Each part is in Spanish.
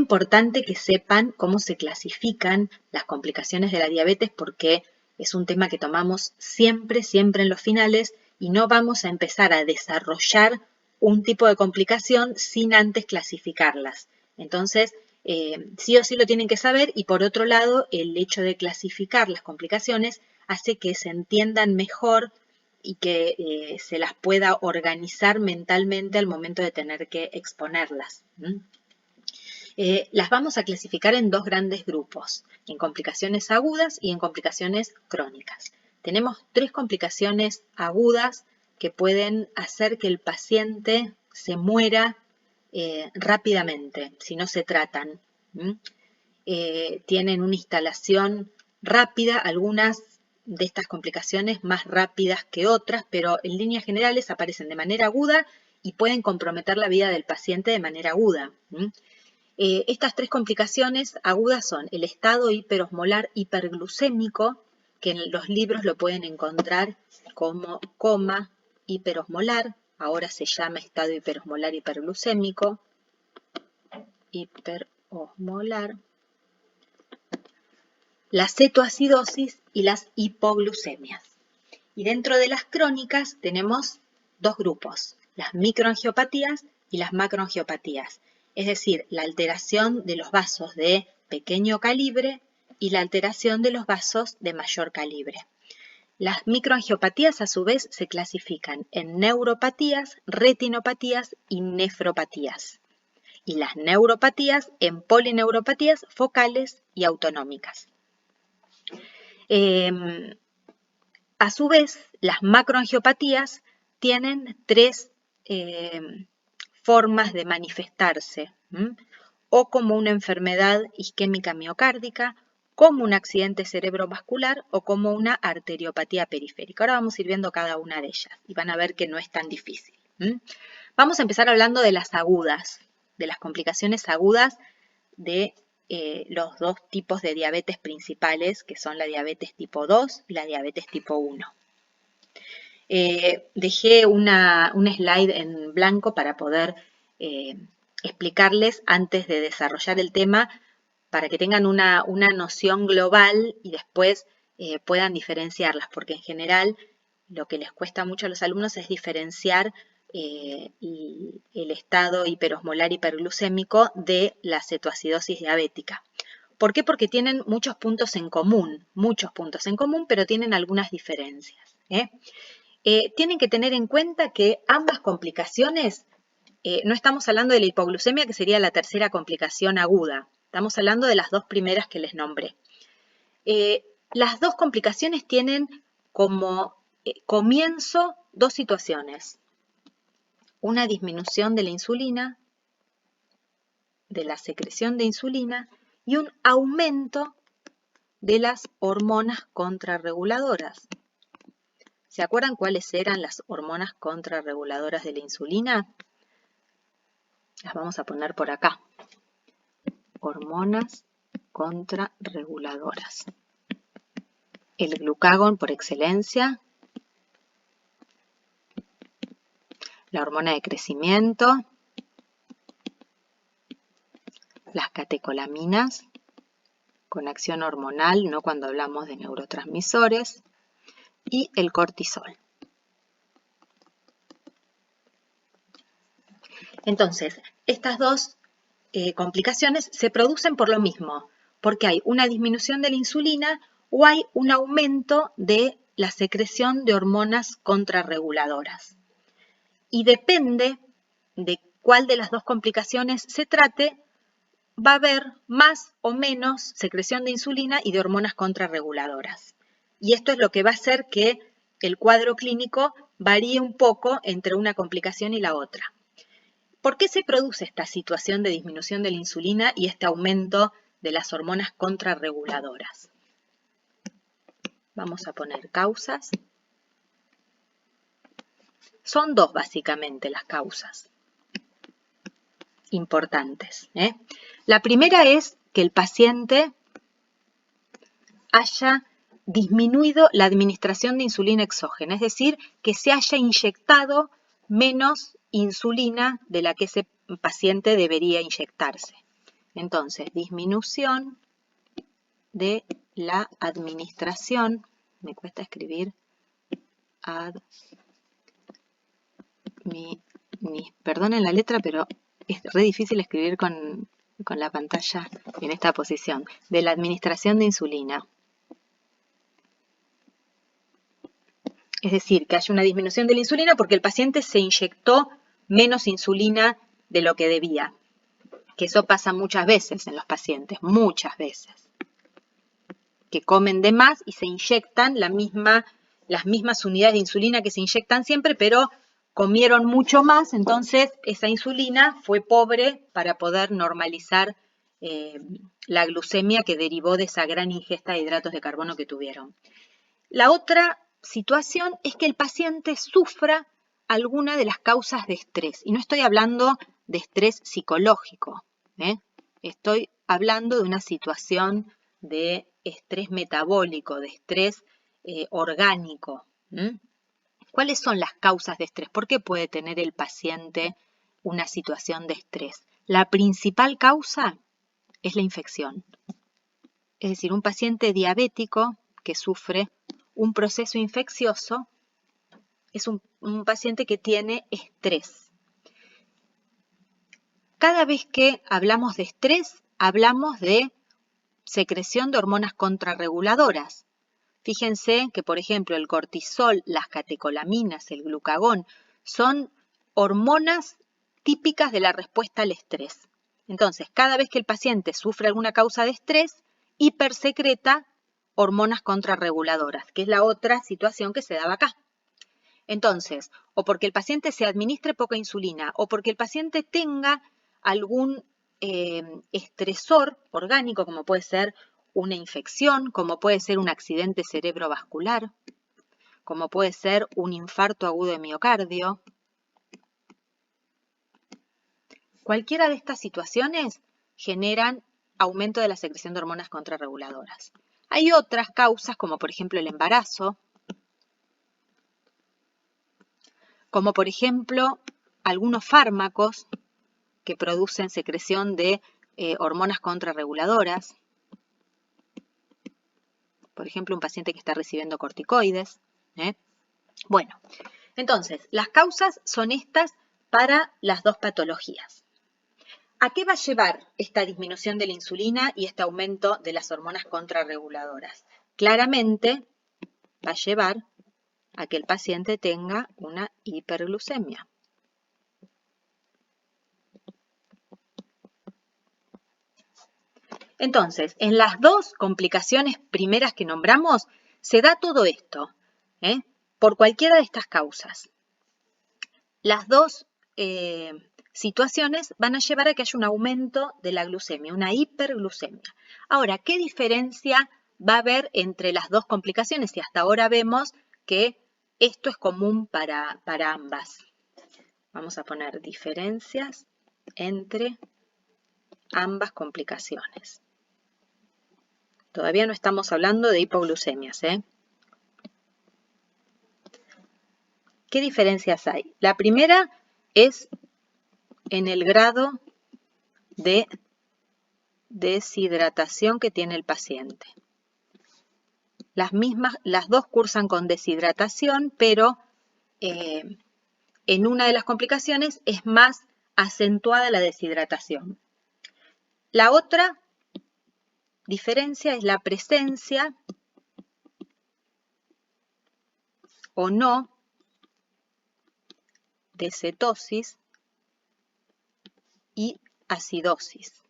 importante que sepan cómo se clasifican las complicaciones de la diabetes porque es un tema que tomamos siempre, siempre en los finales y no vamos a empezar a desarrollar un tipo de complicación sin antes clasificarlas. Entonces, sí o sí lo tienen que saber y por otro lado, el hecho de clasificar las complicaciones hace que se entiendan mejor y que se las pueda organizar mentalmente al momento de tener que exponerlas. Las vamos a clasificar en dos grandes grupos, en complicaciones agudas y en complicaciones crónicas. Tenemos 3 complicaciones agudas que pueden hacer que el paciente se muera rápidamente si no se tratan. Tienen una instalación rápida, algunas de estas complicaciones más rápidas que otras, pero en líneas generales aparecen de manera aguda y pueden comprometer la vida del paciente de manera aguda. Estas 3 complicaciones agudas son el estado hiperosmolar hiperglucémico, que en los libros lo pueden encontrar como coma hiperosmolar, ahora se llama estado hiperosmolar hiperglucémico, hiperosmolar, la cetoacidosis y las hipoglucemias. Y dentro de las crónicas tenemos 2 grupos, las microangiopatías y las macroangiopatías, es decir, la alteración de los vasos de pequeño calibre y la alteración de los vasos de mayor calibre. Las microangiopatías a su vez se clasifican en neuropatías, retinopatías y nefropatías. Y las neuropatías en polineuropatías focales y autonómicas. A su vez, las macroangiopatías tienen 3 formas de manifestarse, o como una enfermedad isquémica miocárdica, como un accidente cerebrovascular o como una arteriopatía periférica. Ahora vamos a ir viendo cada una de ellas y van a ver que no es tan difícil. Vamos a empezar hablando de las agudas, de las complicaciones agudas de los 2 tipos de diabetes principales, que son la diabetes tipo 2 y la diabetes tipo 1. Dejé una slide en blanco para poder explicarles antes de desarrollar el tema, para que tengan una noción global y después puedan diferenciarlas, porque en general lo que les cuesta mucho a los alumnos es diferenciar el estado hiperosmolar hiperglucémico de la cetoacidosis diabética. ¿Por qué? Porque tienen muchos puntos en común, pero tienen algunas diferencias. Tienen que tener en cuenta que ambas complicaciones, no estamos hablando de la hipoglucemia, que sería la tercera complicación aguda, estamos hablando de las 2 primeras que les nombré. Las 2 complicaciones tienen como comienzo 2 situaciones. Una disminución de la insulina, de la secreción de insulina, y un aumento de las hormonas contrarreguladoras. ¿Se acuerdan cuáles eran las hormonas contrarreguladoras de la insulina? Las vamos a poner por acá. Hormonas contrarreguladoras. El glucagón por excelencia, la hormona de crecimiento, las catecolaminas con acción hormonal, no cuando hablamos de neurotransmisores, y el cortisol. Entonces, estas 2 complicaciones se producen por lo mismo, porque hay una disminución de la insulina o hay un aumento de la secreción de hormonas contrarreguladoras. Y depende de cuál de las 2 complicaciones se trate, va a haber más o menos secreción de insulina y de hormonas contrarreguladoras. Y esto es lo que va a hacer que el cuadro clínico varíe un poco entre una complicación y la otra. ¿Por qué se produce esta situación de disminución de la insulina y este aumento de las hormonas contrarreguladoras? Vamos a poner causas. Son 2 básicamente las causas importantes. La primera es que el paciente haya disminuido la administración de insulina exógena, es decir, que se haya inyectado menos insulina de la que ese paciente debería inyectarse. Entonces, disminución de la administración, me cuesta escribir, perdonen la letra, pero es re difícil escribir con la pantalla en esta posición, de la administración de insulina. Es decir, que haya una disminución de la insulina porque el paciente se inyectó menos insulina de lo que debía. Que eso pasa muchas veces en los pacientes, muchas veces. Que comen de más y se inyectan las mismas unidades de insulina que se inyectan siempre, pero comieron mucho más, entonces esa insulina fue pobre para poder normalizar la glucemia que derivó de esa gran ingesta de hidratos de carbono que tuvieron. La otra situación es que el paciente sufra alguna de las causas de estrés. Y no estoy hablando de estrés psicológico, estoy hablando de una situación de estrés metabólico, de estrés orgánico. ¿Cuáles son las causas de estrés? ¿Por qué puede tener el paciente una situación de estrés? La principal causa es la infección. Es decir, un paciente diabético que sufre un proceso infeccioso es un paciente que tiene estrés. Cada vez que hablamos de estrés, hablamos de secreción de hormonas contrarreguladoras. Fíjense que, por ejemplo, el cortisol, las catecolaminas, el glucagón, son hormonas típicas de la respuesta al estrés. Entonces, cada vez que el paciente sufre alguna causa de estrés, hipersecreta hormonas contrarreguladoras, que es la otra situación que se daba acá. Entonces, o porque el paciente se administre poca insulina, o porque el paciente tenga algún estresor orgánico, como puede ser una infección, como puede ser un accidente cerebrovascular, como puede ser un infarto agudo de miocardio. Cualquiera de estas situaciones generan aumento de la secreción de hormonas contrarreguladoras. Hay otras causas, como por ejemplo el embarazo, como por ejemplo algunos fármacos que producen secreción de hormonas contrarreguladoras. Por ejemplo, un paciente que está recibiendo corticoides. Bueno, entonces, las causas son estas para las dos patologías. ¿A qué va a llevar esta disminución de la insulina y este aumento de las hormonas contrarreguladoras? Claramente va a llevar a que el paciente tenga una hiperglucemia. Entonces, en las dos complicaciones primeras que nombramos, se da todo esto, por cualquiera de estas causas. Las dos situaciones van a llevar a que haya un aumento de la glucemia, una hiperglucemia. Ahora, ¿qué diferencia va a haber entre las dos complicaciones? Y hasta ahora vemos que esto es común para ambas. Vamos a poner diferencias entre ambas complicaciones. Todavía no estamos hablando de hipoglucemias, ¿Qué diferencias hay? La primera es en el grado de deshidratación que tiene el paciente. Las dos cursan con deshidratación, pero en una de las complicaciones es más acentuada la deshidratación. La otra diferencia es la presencia o no de cetosis y acidosis.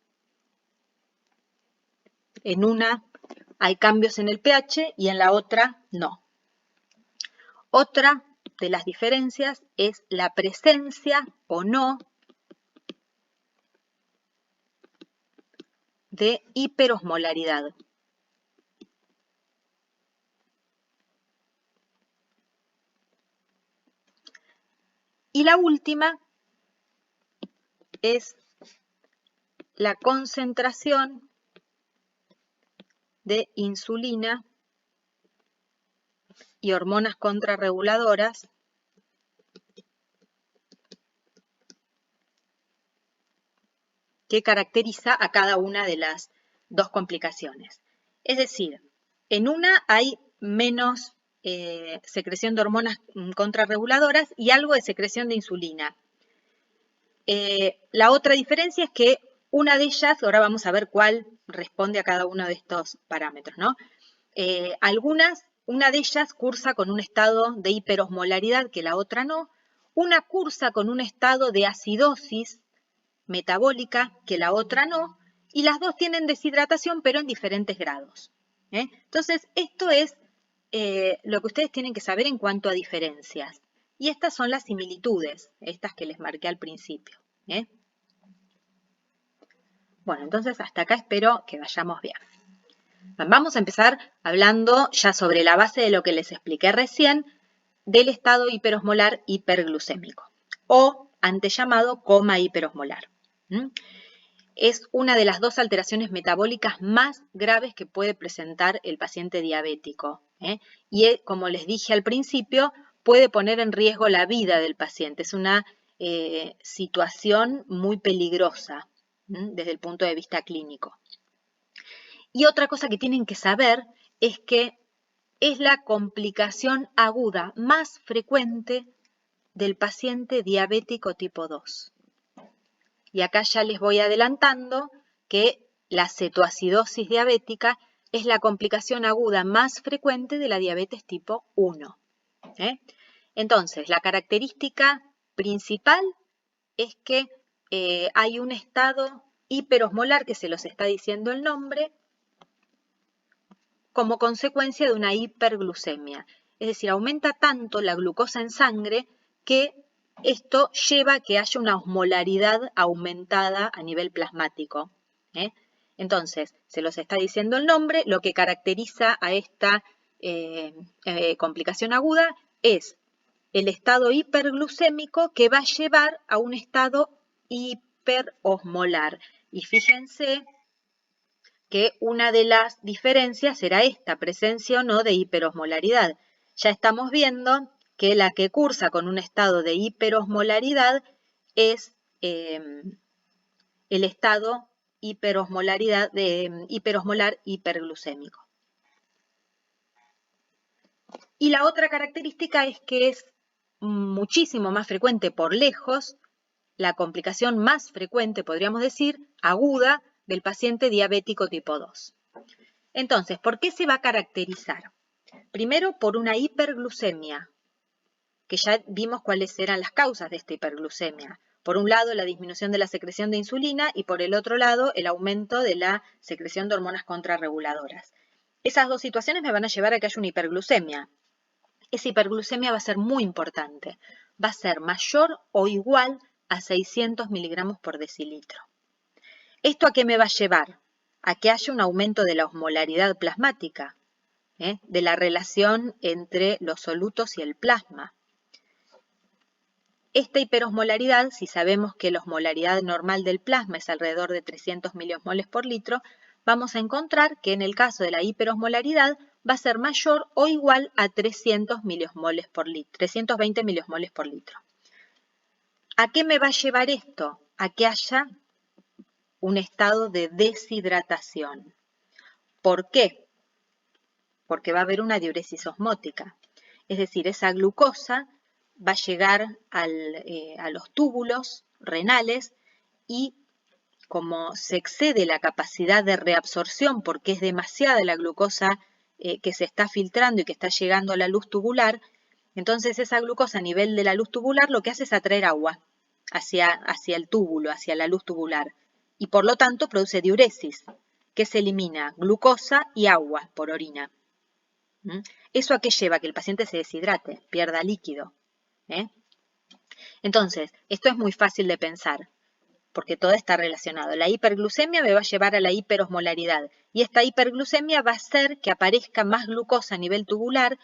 En una hay cambios en el pH y en la otra no. Otra de las diferencias es la presencia o no de hiperosmolaridad. Y la última es la concentración de insulina y hormonas contrarreguladoras que caracteriza a cada una de las dos complicaciones. Es decir, en una hay menos secreción de hormonas contrarreguladoras y algo de secreción de insulina. La otra diferencia es que una de ellas, ahora vamos a ver cuál responde a cada uno de estos parámetros, ¿no? Una de ellas cursa con un estado de hiperosmolaridad que la otra no. Una cursa con un estado de acidosis metabólica que la otra no. Y las dos tienen deshidratación, pero en diferentes grados. Entonces, esto es lo que ustedes tienen que saber en cuanto a diferencias. Y estas son las similitudes, estas que les marqué al principio. Bueno, entonces hasta acá espero que vayamos bien. Vamos a empezar hablando ya sobre la base de lo que les expliqué recién, del estado hiperosmolar hiperglucémico, o antes llamado coma hiperosmolar. Es una de las dos alteraciones metabólicas más graves que puede presentar el paciente diabético. Y como les dije al principio, puede poner en riesgo la vida del paciente. Es una situación muy peligrosa desde el punto de vista clínico. Y otra cosa que tienen que saber es que es la complicación aguda más frecuente del paciente diabético tipo 2. Y acá ya les voy adelantando que la cetoacidosis diabética es la complicación aguda más frecuente de la diabetes tipo 1. Entonces, la característica principal es que hay un estado hiperosmolar, que se los está diciendo el nombre, como consecuencia de una hiperglucemia. Es decir, aumenta tanto la glucosa en sangre que esto lleva a que haya una osmolaridad aumentada a nivel plasmático. Entonces, se los está diciendo el nombre, lo que caracteriza a esta complicación aguda es el estado hiperglucémico que va a llevar a un estado hiperosmolar. Y fíjense que una de las diferencias será esta, presencia o no de hiperosmolaridad. Ya estamos viendo que la que cursa con un estado de hiperosmolaridad es el estado hiperosmolar hiperglucémico. Y la otra característica es que es muchísimo más frecuente por lejos, la complicación más frecuente, podríamos decir, aguda, del paciente diabético tipo 2. Entonces, ¿por qué se va a caracterizar? Primero, por una hiperglucemia, que ya vimos cuáles eran las causas de esta hiperglucemia. Por un lado, la disminución de la secreción de insulina y por el otro lado, el aumento de la secreción de hormonas contrarreguladoras. Esas dos situaciones me van a llevar a que haya una hiperglucemia. Esa hiperglucemia va a ser muy importante. Va a ser mayor o igual a 600 miligramos por decilitro. ¿Esto a qué me va a llevar? A que haya un aumento de la osmolaridad plasmática, de la relación entre los solutos y el plasma. Esta hiperosmolaridad, si sabemos que la osmolaridad normal del plasma es alrededor de 300 miliosmoles por litro, vamos a encontrar que en el caso de la hiperosmolaridad va a ser mayor o igual a 300 miliosmoles por litro, 320 miliosmoles por litro. ¿A qué me va a llevar esto? A que haya un estado de deshidratación. ¿Por qué? Porque va a haber una diuresis osmótica. Es decir, esa glucosa va a llegar a los túbulos renales y como se excede la capacidad de reabsorción porque es demasiada la glucosa que se está filtrando y que está llegando a la luz tubular, entonces esa glucosa a nivel de la luz tubular lo que hace es atraer agua hacia el túbulo, hacia la luz tubular. Y por lo tanto produce diuresis, que se elimina glucosa y agua por orina. ¿Eso a qué lleva? Que el paciente se deshidrate, pierda líquido. Entonces, esto es muy fácil de pensar, porque todo está relacionado. La hiperglucemia me va a llevar a la hiperosmolaridad, y esta hiperglucemia va a hacer que aparezca más glucosa a nivel tubular,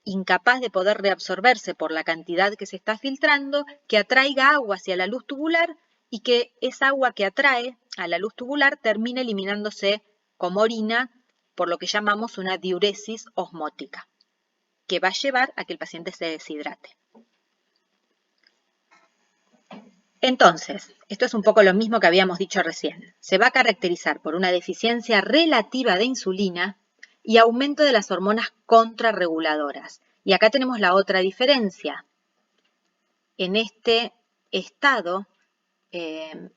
incapaz de poder reabsorberse por la cantidad que se está filtrando, que atraiga agua hacia la luz tubular, y que esa agua que atrae a la luz tubular termine eliminándose como orina, por lo que llamamos una diuresis osmótica, que va a llevar a que el paciente se deshidrate. Entonces, esto es un poco lo mismo que habíamos dicho recién. Se va a caracterizar por una deficiencia relativa de insulina y aumento de las hormonas contrarreguladoras. Y acá tenemos la otra diferencia. En este estado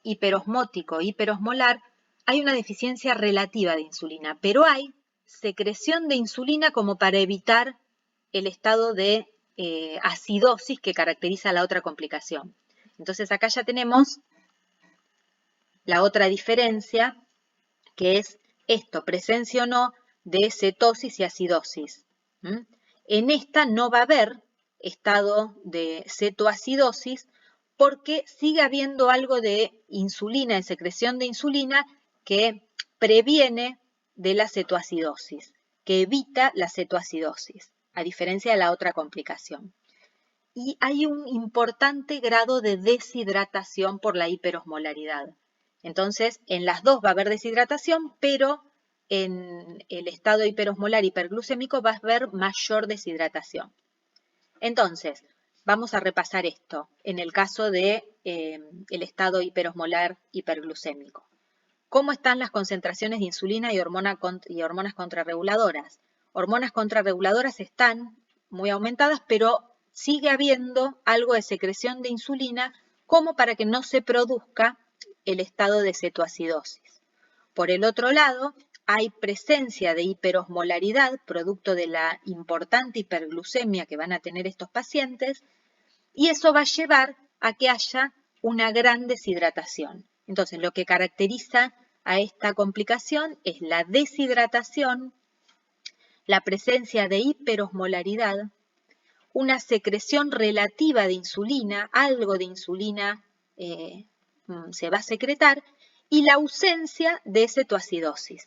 hiperosmótico, hiperosmolar, hay una deficiencia relativa de insulina, pero hay secreción de insulina como para evitar el estado de acidosis que caracteriza la otra complicación. Entonces acá ya tenemos la otra diferencia, que es esto, presencia o no de cetosis y acidosis. En esta no va a haber estado de cetoacidosis porque sigue habiendo algo de insulina, de secreción de insulina que previene de la cetoacidosis, que evita la cetoacidosis, a diferencia de la otra complicación. Y hay un importante grado de deshidratación por la hiperosmolaridad. Entonces, en las dos va a haber deshidratación, pero en el estado hiperosmolar hiperglucémico va a haber mayor deshidratación. Entonces, vamos a repasar esto en el caso de el estado hiperosmolar hiperglucémico. ¿Cómo están las concentraciones de insulina y hormonas contrarreguladoras? Hormonas contrarreguladoras están muy aumentadas, pero sigue habiendo algo de secreción de insulina como para que no se produzca el estado de cetoacidosis. Por el otro lado, hay presencia de hiperosmolaridad, producto de la importante hiperglucemia que van a tener estos pacientes, y eso va a llevar a que haya una gran deshidratación. Entonces, lo que caracteriza a esta complicación es la deshidratación, la presencia de hiperosmolaridad, una secreción relativa de insulina, algo de insulina se va a secretar, y la ausencia de cetoacidosis.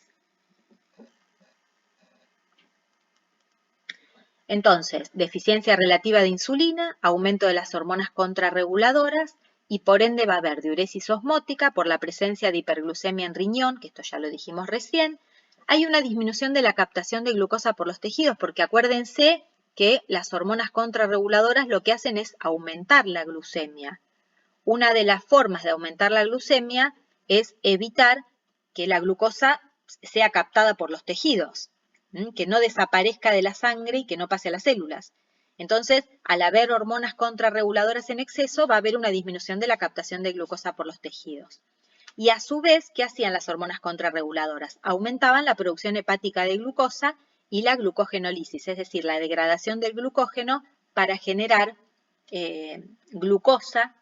Entonces, deficiencia relativa de insulina, aumento de las hormonas contrarreguladoras y por ende va a haber diuresis osmótica por la presencia de hiperglucemia en riñón, que esto ya lo dijimos recién. Hay una disminución de la captación de glucosa por los tejidos, porque acuérdense que las hormonas contrarreguladoras lo que hacen es aumentar la glucemia. Una de las formas de aumentar la glucemia es evitar que la glucosa sea captada por los tejidos, que no desaparezca de la sangre y que no pase a las células. Entonces, al haber hormonas contrarreguladoras en exceso, va a haber una disminución de la captación de glucosa por los tejidos. Y a su vez, ¿qué hacían las hormonas contrarreguladoras? Aumentaban la producción hepática de glucosa y la glucogenólisis, es decir, la degradación del glucógeno para generar glucosa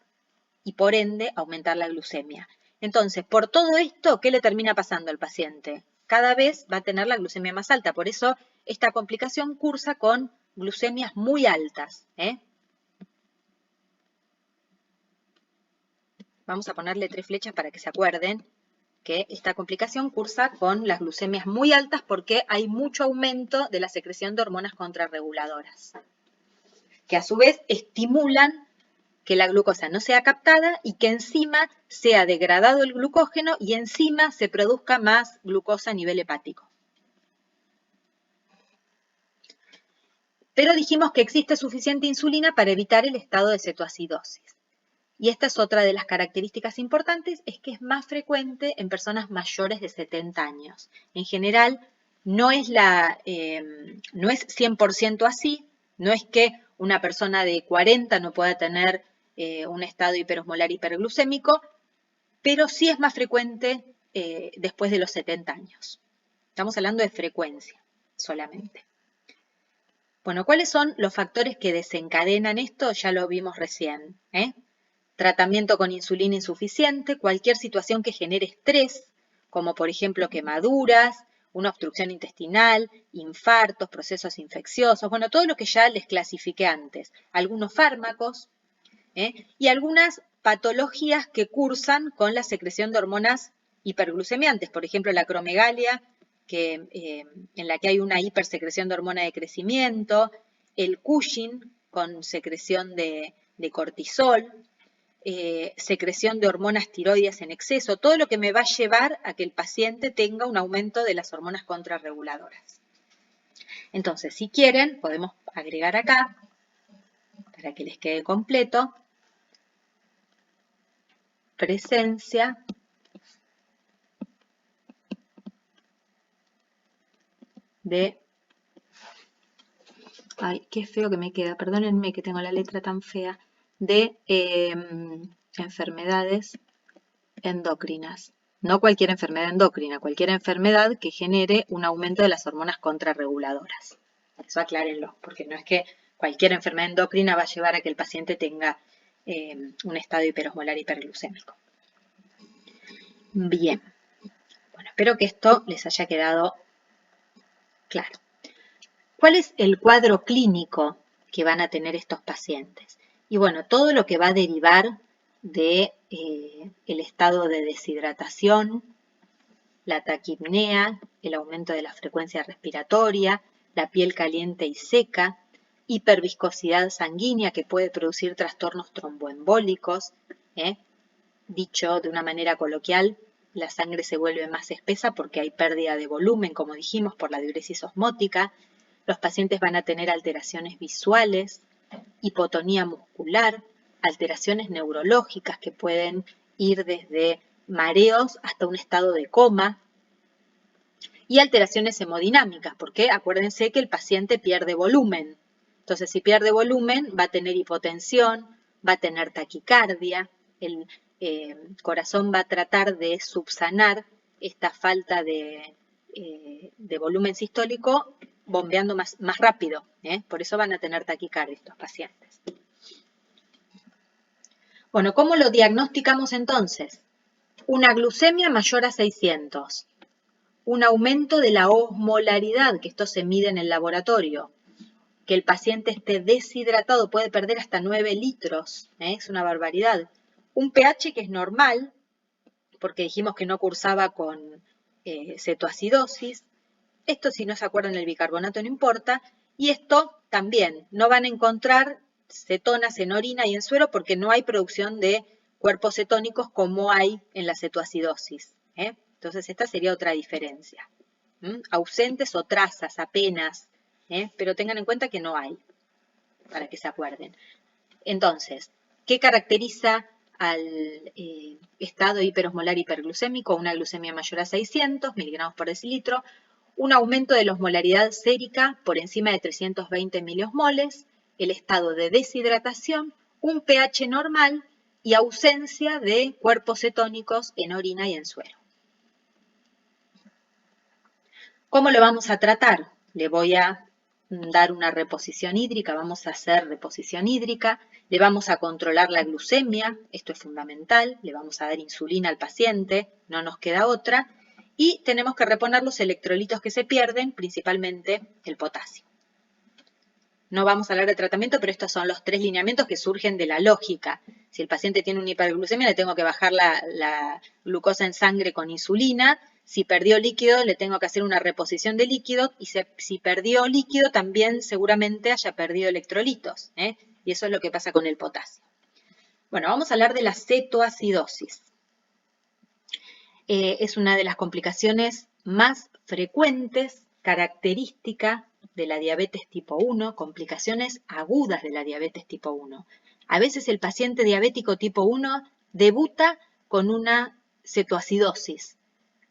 y por ende aumentar la glucemia. Entonces, por todo esto, ¿qué le termina pasando al paciente? Cada vez va a tener la glucemia más alta, por eso esta complicación cursa con glucemias muy altas. Vamos a ponerle 3 flechas para que se acuerden que esta complicación cursa con las glucemias muy altas porque hay mucho aumento de la secreción de hormonas contrarreguladoras, que a su vez estimulan que la glucosa no sea captada y que encima sea degradado el glucógeno y encima se produzca más glucosa a nivel hepático. Pero dijimos que existe suficiente insulina para evitar el estado de cetoacidosis. Y esta es otra de las características importantes, es que es más frecuente en personas mayores de 70 años. En general, no es 100% así, no es que una persona de 40 no pueda tener un estado hiperosmolar hiperglucémico, pero sí es más frecuente después de los 70 años. Estamos hablando de frecuencia solamente. Bueno, ¿cuáles son los factores que desencadenan esto? Ya lo vimos recién. Tratamiento con insulina insuficiente, cualquier situación que genere estrés, como por ejemplo quemaduras, una obstrucción intestinal, infartos, procesos infecciosos, bueno, todo lo que ya les clasifiqué antes. Algunos fármacos y algunas patologías que cursan con la secreción de hormonas hiperglucemiantes, por ejemplo la acromegalia, en la que hay una hipersecreción de hormona de crecimiento, el Cushing con secreción de cortisol, secreción de hormonas tiroides en exceso, todo lo que me va a llevar a que el paciente tenga un aumento de las hormonas contrarreguladoras. Entonces, si quieren, podemos agregar acá, para que les quede completo, presencia de... Ay, qué feo que me queda, perdónenme que tengo la letra tan fea, de enfermedades endocrinas. No cualquier enfermedad endocrina, cualquier enfermedad que genere un aumento de las hormonas contrarreguladoras. Eso aclárenlo, porque no es que cualquier enfermedad endocrina va a llevar a que el paciente tenga un estado hiperosmolar hiperglucémico. Bien, bueno, espero que esto les haya quedado claro. ¿Cuál es el cuadro clínico que van a tener estos pacientes? Y bueno, todo lo que va a derivar de el estado de deshidratación, la taquipnea, el aumento de la frecuencia respiratoria, la piel caliente y seca, hiperviscosidad sanguínea que puede producir trastornos tromboembólicos. Dicho de una manera coloquial, la sangre se vuelve más espesa porque hay pérdida de volumen, como dijimos, por la diuresis osmótica. Los pacientes van a tener alteraciones visuales, hipotonía muscular, alteraciones neurológicas que pueden ir desde mareos hasta un estado de coma y alteraciones hemodinámicas, porque acuérdense que el paciente pierde volumen. Entonces, si pierde volumen, va a tener hipotensión, va a tener taquicardia, el corazón va a tratar de subsanar esta falta de volumen sistólico bombeando más rápido. Por eso van a tener taquicardia estos pacientes. Bueno, ¿cómo lo diagnosticamos entonces? Una glucemia mayor a 600. Un aumento de la osmolaridad, que esto se mide en el laboratorio. Que el paciente esté deshidratado, puede perder hasta 9 litros. Es una barbaridad. Un pH que es normal, porque dijimos que no cursaba con cetoacidosis. Esto, si no se acuerdan del bicarbonato, no importa. Y esto también, no van a encontrar cetonas en orina y en suero porque no hay producción de cuerpos cetónicos como hay en la cetoacidosis. Entonces, esta sería otra diferencia. Ausentes o trazas, apenas, pero tengan en cuenta que no hay, para que se acuerden. Entonces, ¿qué caracteriza al estado hiperosmolar hiperglucémico? Una glucemia mayor a 600 miligramos por decilitro, un aumento de la osmolaridad sérica por encima de 320 miliosmoles, el estado de deshidratación, un pH normal y ausencia de cuerpos cetónicos en orina y en suero. ¿Cómo lo vamos a tratar? Le voy a dar una reposición hídrica, vamos a hacer reposición hídrica, le vamos a controlar la glucemia, esto es fundamental, le vamos a dar insulina al paciente, no nos queda otra, y tenemos que reponer los electrolitos que se pierden, principalmente el potasio. No vamos a hablar de tratamiento, pero estos son los 3 lineamientos que surgen de la lógica. Si el paciente tiene una hiperglucemia, le tengo que bajar la glucosa en sangre con insulina. Si perdió líquido, le tengo que hacer una reposición de líquido. Y si perdió líquido, también seguramente haya perdido electrolitos. Y eso es lo que pasa con el potasio. Bueno, vamos a hablar de la cetoacidosis. Es una de las complicaciones más frecuentes, característica de la diabetes tipo 1, complicaciones agudas de la diabetes tipo 1. A veces el paciente diabético tipo 1 debuta con una cetoacidosis,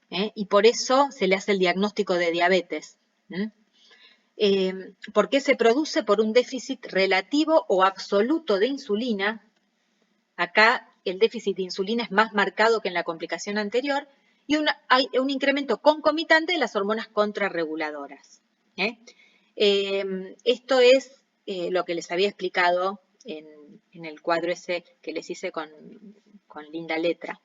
y por eso se le hace el diagnóstico de diabetes. ¿Por qué se produce? Por un déficit relativo o absoluto de insulina. Acá el déficit de insulina es más marcado que en la complicación anterior y hay un incremento concomitante de las hormonas contrarreguladoras. Esto es lo que les había explicado en el cuadro ese que les hice con linda letra.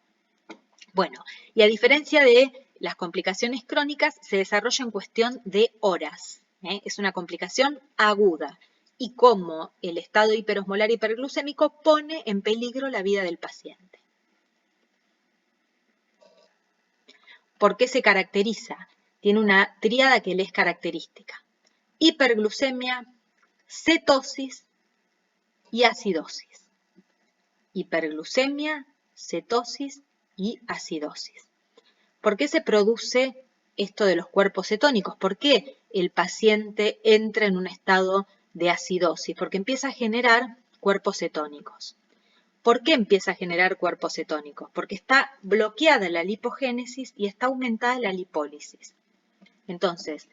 Bueno, y a diferencia de las complicaciones crónicas, se desarrolla en cuestión de horas. Es una complicación aguda. Y cómo el estado hiperosmolar hiperglucémico pone en peligro la vida del paciente. ¿Por qué se caracteriza? Tiene una tríada que le es característica. Hiperglucemia, cetosis y acidosis. Hiperglucemia, cetosis y acidosis. ¿Por qué se produce esto de los cuerpos cetónicos? ¿Por qué el paciente entra en un estado de acidosis? Porque empieza a generar cuerpos cetónicos. ¿Por qué empieza a generar cuerpos cetónicos? Porque está bloqueada la lipogénesis y está aumentada la lipólisis. Entonces,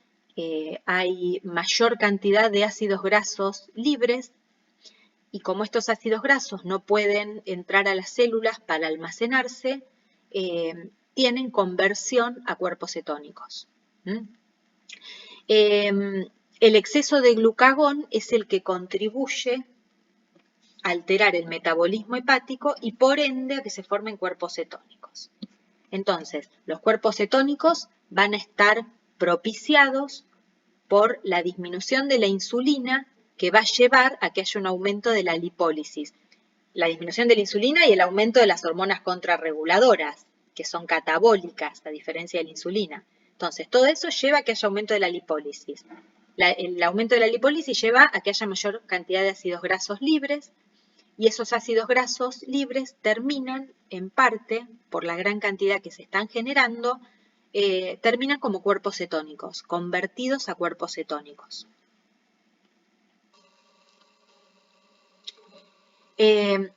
hay mayor cantidad de ácidos grasos libres y como estos ácidos grasos no pueden entrar a las células para almacenarse, tienen conversión a cuerpos cetónicos. El exceso de glucagón es el que contribuye a alterar el metabolismo hepático y por ende a que se formen cuerpos cetónicos. Entonces, los cuerpos cetónicos van a estar propiciados por la disminución de la insulina que va a llevar a que haya un aumento de la lipólisis. La disminución de la insulina y el aumento de las hormonas contrarreguladoras, que son catabólicas, a diferencia de la insulina. Entonces, todo eso lleva a que haya aumento de la lipólisis. El aumento de la lipólisis lleva a que haya mayor cantidad de ácidos grasos libres y esos ácidos grasos libres terminan, en parte, por la gran cantidad que se están generando, terminan como cuerpos cetónicos, convertidos a cuerpos cetónicos. Y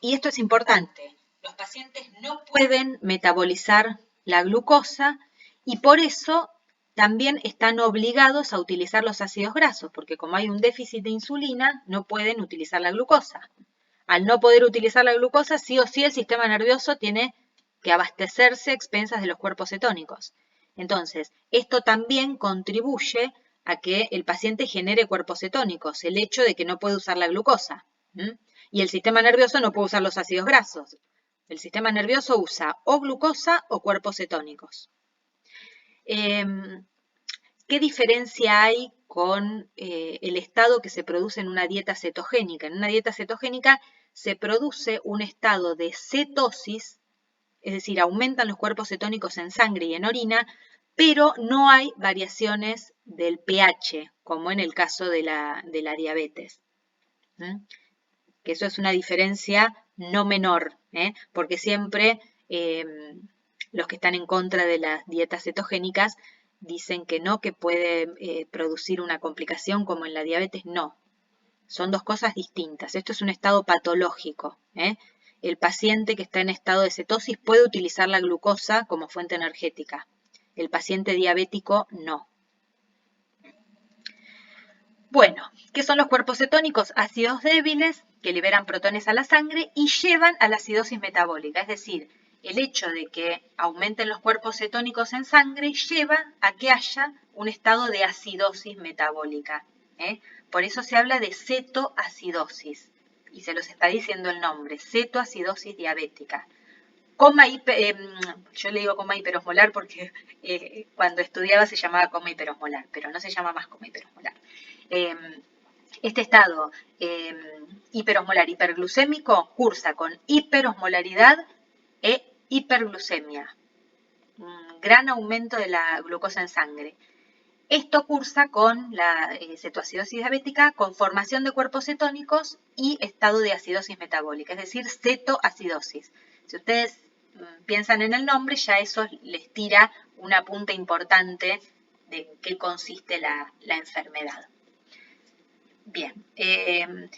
esto es importante. Los pacientes no pueden metabolizar la glucosa y por eso también están obligados a utilizar los ácidos grasos, porque como hay un déficit de insulina, no pueden utilizar la glucosa. Al no poder utilizar la glucosa, sí o sí el sistema nervioso tiene que abastecerse a expensas de los cuerpos cetónicos. Entonces, esto también contribuye a que el paciente genere cuerpos cetónicos, el hecho de que no puede usar la glucosa. Y el sistema nervioso no puede usar los ácidos grasos. El sistema nervioso usa o glucosa o cuerpos cetónicos. ¿Qué diferencia hay con el estado que se produce en una dieta cetogénica? En una dieta cetogénica se produce un estado de cetosis, es decir, aumentan los cuerpos cetónicos en sangre y en orina, pero no hay variaciones del pH, como en el caso de la diabetes. Que eso es una diferencia no menor, porque siempre los que están en contra de las dietas cetogénicas dicen que no, que puede producir una complicación como en la diabetes. No, son dos cosas distintas. Esto es un estado patológico. El paciente que está en estado de cetosis puede utilizar la glucosa como fuente energética. El paciente diabético no. Bueno, ¿qué son los cuerpos cetónicos? Ácidos débiles que liberan protones a la sangre y llevan a la acidosis metabólica, es decir, el hecho de que aumenten los cuerpos cetónicos en sangre lleva a que haya un estado de acidosis metabólica. Por eso se habla de cetoacidosis, y se los está diciendo el nombre, cetoacidosis diabética. Yo le digo coma hiperosmolar porque cuando estudiaba se llamaba coma hiperosmolar, pero no se llama más coma hiperosmolar. Este estado hiperosmolar hiperglucémico cursa con hiperosmolaridad e hiperglucemia, un gran aumento de la glucosa en sangre. Esto cursa con la cetoacidosis diabética, con formación de cuerpos cetónicos y estado de acidosis metabólica, es decir, cetoacidosis. Si ustedes piensan en el nombre, ya eso les tira una punta importante de qué consiste la enfermedad. Bien,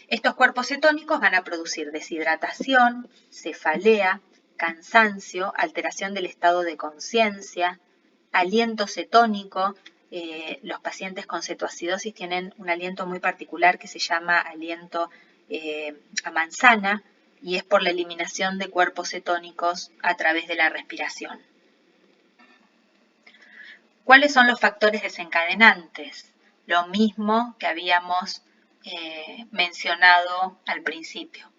estos cuerpos cetónicos van a producir deshidratación, cefalea, cansancio, alteración del estado de conciencia, aliento cetónico. Los pacientes con cetoacidosis tienen un aliento muy particular que se llama aliento a manzana y es por la eliminación de cuerpos cetónicos a través de la respiración. ¿Cuáles son los factores desencadenantes? Lo mismo que habíamos mencionado al principio,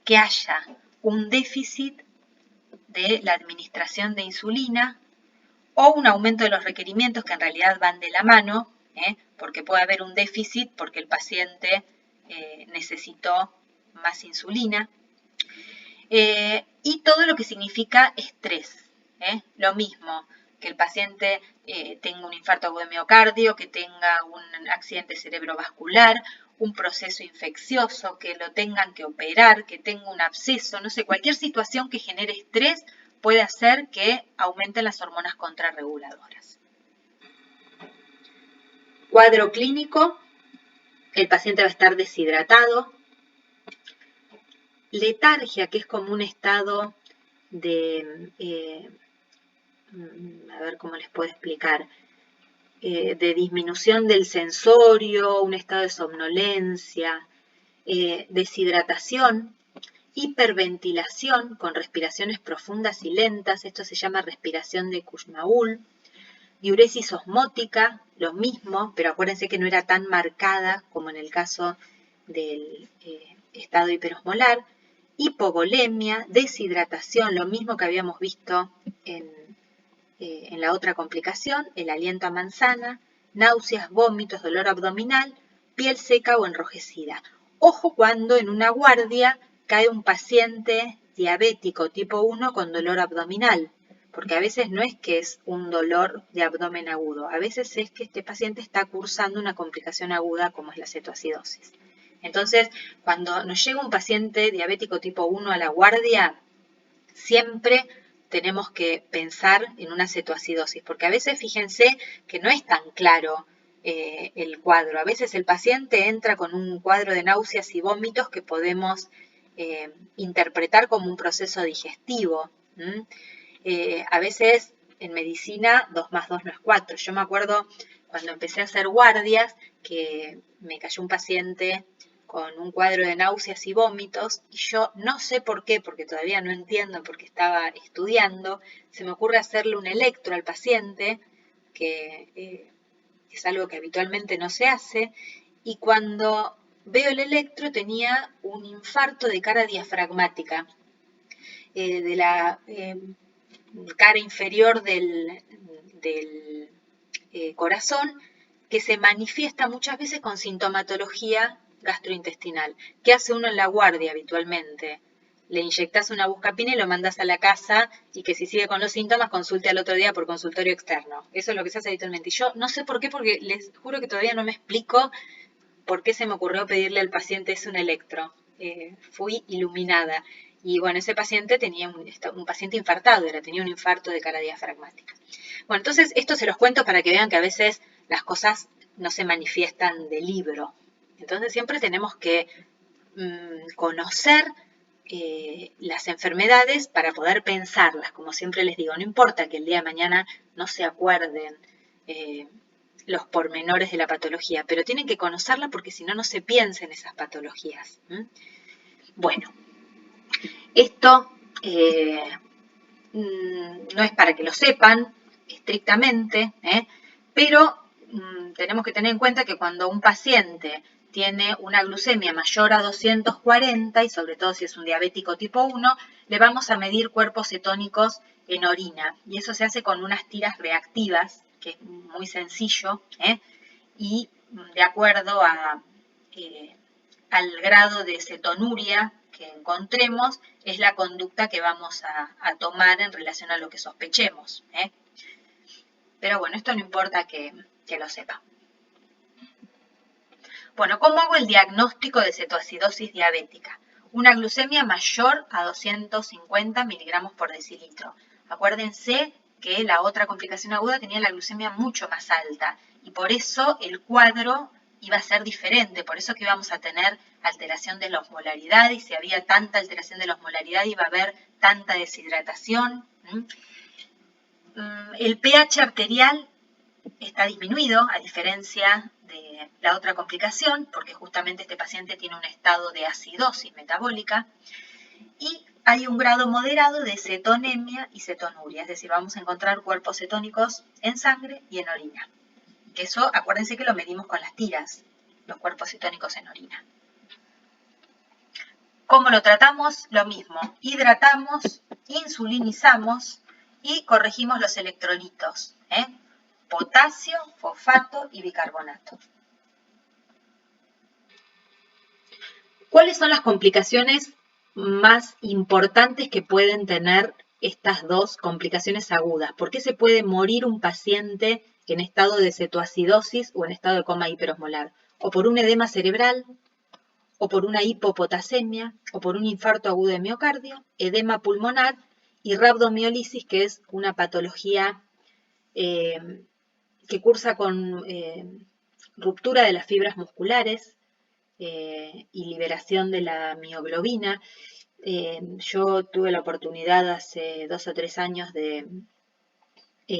que haya un déficit de la administración de insulina o un aumento de los requerimientos que en realidad van de la mano, porque puede haber un déficit porque el paciente necesitó más insulina, y todo lo que significa estrés, lo mismo, que el paciente tenga un infarto agudo de miocardio, que tenga un accidente cerebrovascular, un proceso infeccioso, que lo tengan que operar, que tenga un absceso, no sé, cualquier situación que genere estrés puede hacer que aumenten las hormonas contrarreguladoras. Cuadro clínico, el paciente va a estar deshidratado, letargia, que es como un estado de, a ver cómo les puedo explicar, de disminución del sensorio, un estado de somnolencia, deshidratación, hiperventilación con respiraciones profundas y lentas, esto se llama respiración de Kushmaul, diuresis osmótica, lo mismo, pero acuérdense que no era tan marcada como en el caso del estado hiperosmolar, hipovolemia, deshidratación, lo mismo que habíamos visto en la otra complicación, el aliento a manzana, náuseas, vómitos, dolor abdominal, piel seca o enrojecida. Ojo cuando en una guardia cae un paciente diabético tipo 1 con dolor abdominal, porque a veces no es que es un dolor de abdomen agudo, a veces es que este paciente está cursando una complicación aguda como es la cetoacidosis. Entonces, cuando nos llega un paciente diabético tipo 1 a la guardia, siempre tenemos que pensar en una cetoacidosis, porque a veces fíjense que no es tan claro el cuadro. A veces el paciente entra con un cuadro de náuseas y vómitos que podemos interpretar como un proceso digestivo. A veces en medicina 2 más 2 no es 4. Yo me acuerdo cuando empecé a hacer guardias que me cayó un paciente con un cuadro de náuseas y vómitos, y yo no sé por qué, porque todavía no entiendo, porque estaba estudiando, se me ocurre hacerle un electro al paciente, que es algo que habitualmente no se hace, y cuando veo el electro tenía un infarto de cara diafragmática, de la cara inferior del corazón, que se manifiesta muchas veces con sintomatología gastrointestinal. ¿Qué hace uno en la guardia habitualmente? Le inyectas una buscapina y lo mandas a la casa y que si sigue con los síntomas consulte al otro día por consultorio externo. Eso es lo que se hace habitualmente. Y yo no sé por qué, porque les juro que todavía no me explico por qué se me ocurrió pedirle al paciente un electro. Fui iluminada. Y bueno, ese paciente tenía un paciente infartado, tenía un infarto de cara diafragmática. Bueno, entonces esto se los cuento para que vean que a veces las cosas no se manifiestan de libro. Entonces siempre tenemos que conocer las enfermedades para poder pensarlas. Como siempre les digo, no importa que el día de mañana no se acuerden los pormenores de la patología, pero tienen que conocerla porque si no, no se piensa en esas patologías. Bueno, esto no es para que lo sepan estrictamente, pero tenemos que tener en cuenta que cuando un paciente tiene una glucemia mayor a 240, y sobre todo si es un diabético tipo 1, le vamos a medir cuerpos cetónicos en orina. Y eso se hace con unas tiras reactivas, que es muy sencillo, y de acuerdo al grado de cetonuria que encontremos, es la conducta que vamos a tomar en relación a lo que sospechemos. Pero bueno, esto no importa que lo sepa. Bueno, ¿cómo hago el diagnóstico de cetoacidosis diabética? Una glucemia mayor a 250 miligramos por decilitro. Acuérdense que la otra complicación aguda tenía la glucemia mucho más alta y por eso el cuadro iba a ser diferente, por eso que íbamos a tener alteración de la osmolaridad, y si había tanta alteración de la osmolaridad iba a haber tanta deshidratación. El pH arterial está disminuido, a diferencia de la otra complicación, porque justamente este paciente tiene un estado de acidosis metabólica, y hay un grado moderado de cetonemia y cetonuria, es decir, vamos a encontrar cuerpos cetónicos en sangre y en orina. Que eso, acuérdense que lo medimos con las tiras, los cuerpos cetónicos en orina. ¿Cómo lo tratamos? Lo mismo, hidratamos, insulinizamos y corregimos los electrolitos, potasio, fosfato y bicarbonato. ¿Cuáles son las complicaciones más importantes que pueden tener estas dos complicaciones agudas? ¿Por qué se puede morir un paciente en estado de cetoacidosis o en estado de coma hiperosmolar? O por un edema cerebral, o por una hipopotasemia, o por un infarto agudo de miocardio, edema pulmonar y rhabdomiólisis, que es una patología que cursa con ruptura de las fibras musculares y liberación de la mioglobina. Yo tuve la oportunidad hace 2 o 3 años de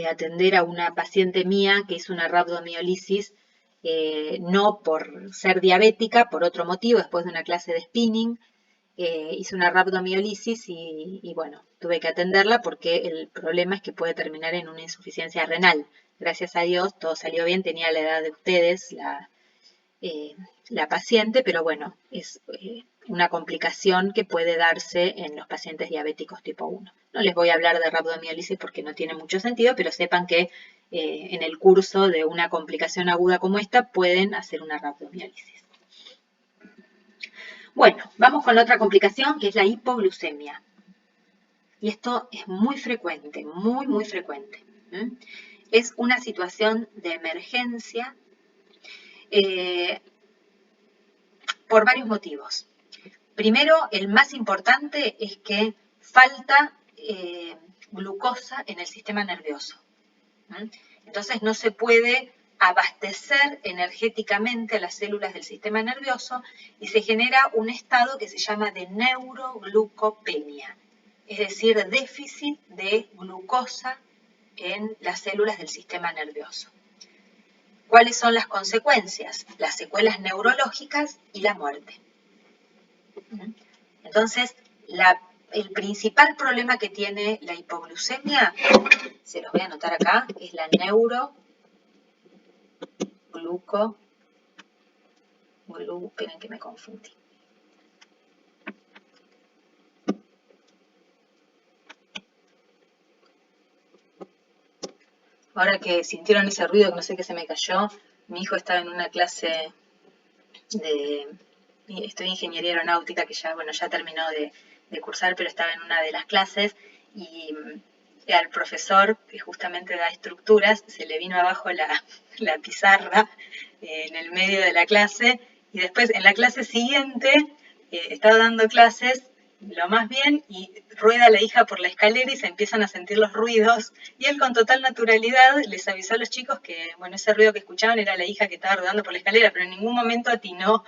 atender a una paciente mía que hizo una rhabdomiolisis, no por ser diabética, por otro motivo, después de una clase de spinning, hizo una rhabdomiolisis y bueno, tuve que atenderla porque el problema es que puede terminar en una insuficiencia renal. Gracias a Dios todo salió bien, tenía la edad de ustedes, eh, la paciente, pero bueno, es una complicación que puede darse en los pacientes diabéticos tipo 1. No les voy a hablar de rhabdomiólisis porque no tiene mucho sentido, pero sepan que en el curso de una complicación aguda como esta pueden hacer una rhabdomiólisis. Bueno, vamos con la otra complicación que es la hipoglucemia. Y esto es muy frecuente, muy frecuente. Es una situación de emergencia por varios motivos. Primero, el más importante es que falta glucosa en el sistema nervioso. Entonces no se puede abastecer energéticamente a las células del sistema nervioso y se genera un estado que se llama de neuroglucopenia, es decir, déficit de glucosa en las células del sistema nervioso. ¿Cuáles son las consecuencias? Las secuelas neurológicas y la muerte. Entonces, el principal problema que tiene la hipoglucemia, se los voy a anotar acá, es la esperen que me confundí. Ahora que sintieron ese ruido, que no sé qué se me cayó, mi hijo estaba en una clase estoy en ingeniería aeronáutica, que ya, bueno, ya terminó de cursar, pero estaba en una de las clases y al profesor, que justamente da estructuras, se le vino abajo la pizarra en el medio de la clase y después en la clase siguiente estaba dando clases lo más bien y rueda la hija por la escalera y se empiezan a sentir los ruidos y él con total naturalidad les avisó a los chicos que, bueno, ese ruido que escuchaban era la hija que estaba rodando por la escalera, pero en ningún momento atinó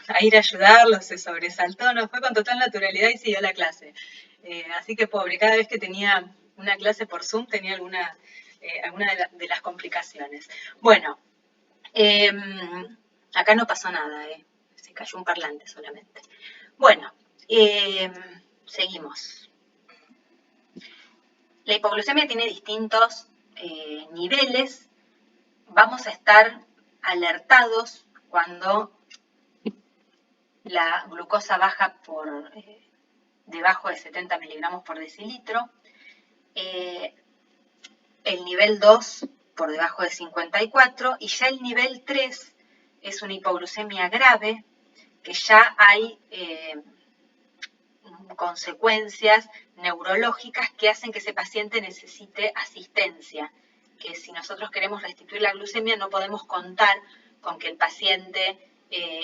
a ir a ayudarlos, se sobresaltó, no, fue con total naturalidad y siguió la clase. Así que pobre, cada vez que tenía una clase por Zoom tenía alguna de las complicaciones. Bueno, acá no pasó nada, se cayó un parlante solamente. Bueno, seguimos. La hipoglucemia tiene distintos niveles. Vamos a estar alertados cuando la glucosa baja por debajo de 70 miligramos por decilitro. El nivel 2 por debajo de 54 y ya el nivel 3 es una hipoglucemia grave, que ya hay consecuencias neurológicas que hacen que ese paciente necesite asistencia, que si nosotros queremos restituir la glucemia no podemos contar con que el paciente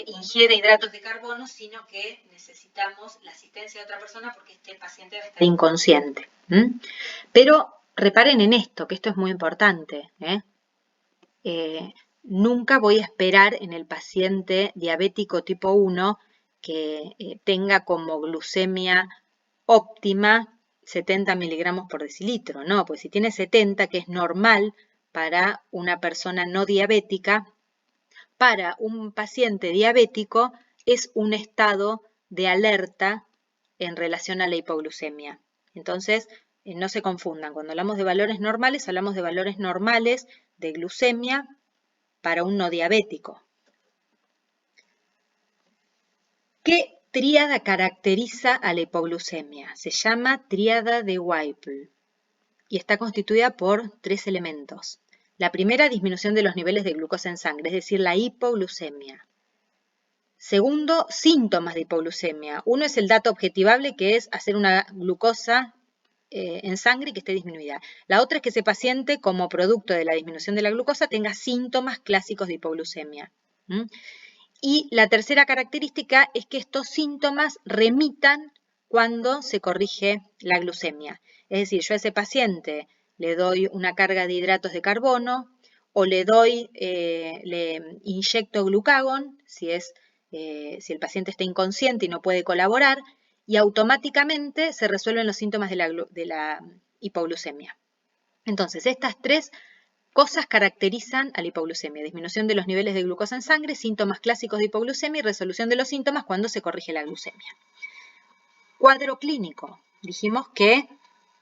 ingiere hidratos de carbono, sino que necesitamos la asistencia de otra persona porque este paciente va a estar inconsciente. Pero reparen en esto, que esto es muy importante. Nunca voy a esperar en el paciente diabético tipo 1 que tenga como glucemia óptima 70 miligramos por decilitro, ¿no? Pues si tiene 70, que es normal para una persona no diabética, para un paciente diabético es un estado de alerta en relación a la hipoglucemia. Entonces, no se confundan, cuando hablamos de valores normales de glucemia para un no diabético. ¿Qué tríada caracteriza a la hipoglucemia? Se llama tríada de Whipple y está constituida por 3 elementos. La primera, disminución de los niveles de glucosa en sangre, es decir, la hipoglucemia. Segundo, síntomas de hipoglucemia. Uno es el dato objetivable, que es hacer una glucosa en sangre y que esté disminuida. La otra es que ese paciente, como producto de la disminución de la glucosa, tenga síntomas clásicos de hipoglucemia. Y la tercera característica es que estos síntomas remitan cuando se corrige la glucemia. Es decir, yo a ese paciente le doy una carga de hidratos de carbono o le inyecto glucagón si el paciente está inconsciente y no puede colaborar, y automáticamente se resuelven los síntomas de la hipoglucemia. Entonces, estas tres cosas caracterizan a la hipoglucemia: disminución de los niveles de glucosa en sangre, síntomas clásicos de hipoglucemia y resolución de los síntomas cuando se corrige la glucemia. Cuadro clínico. Dijimos que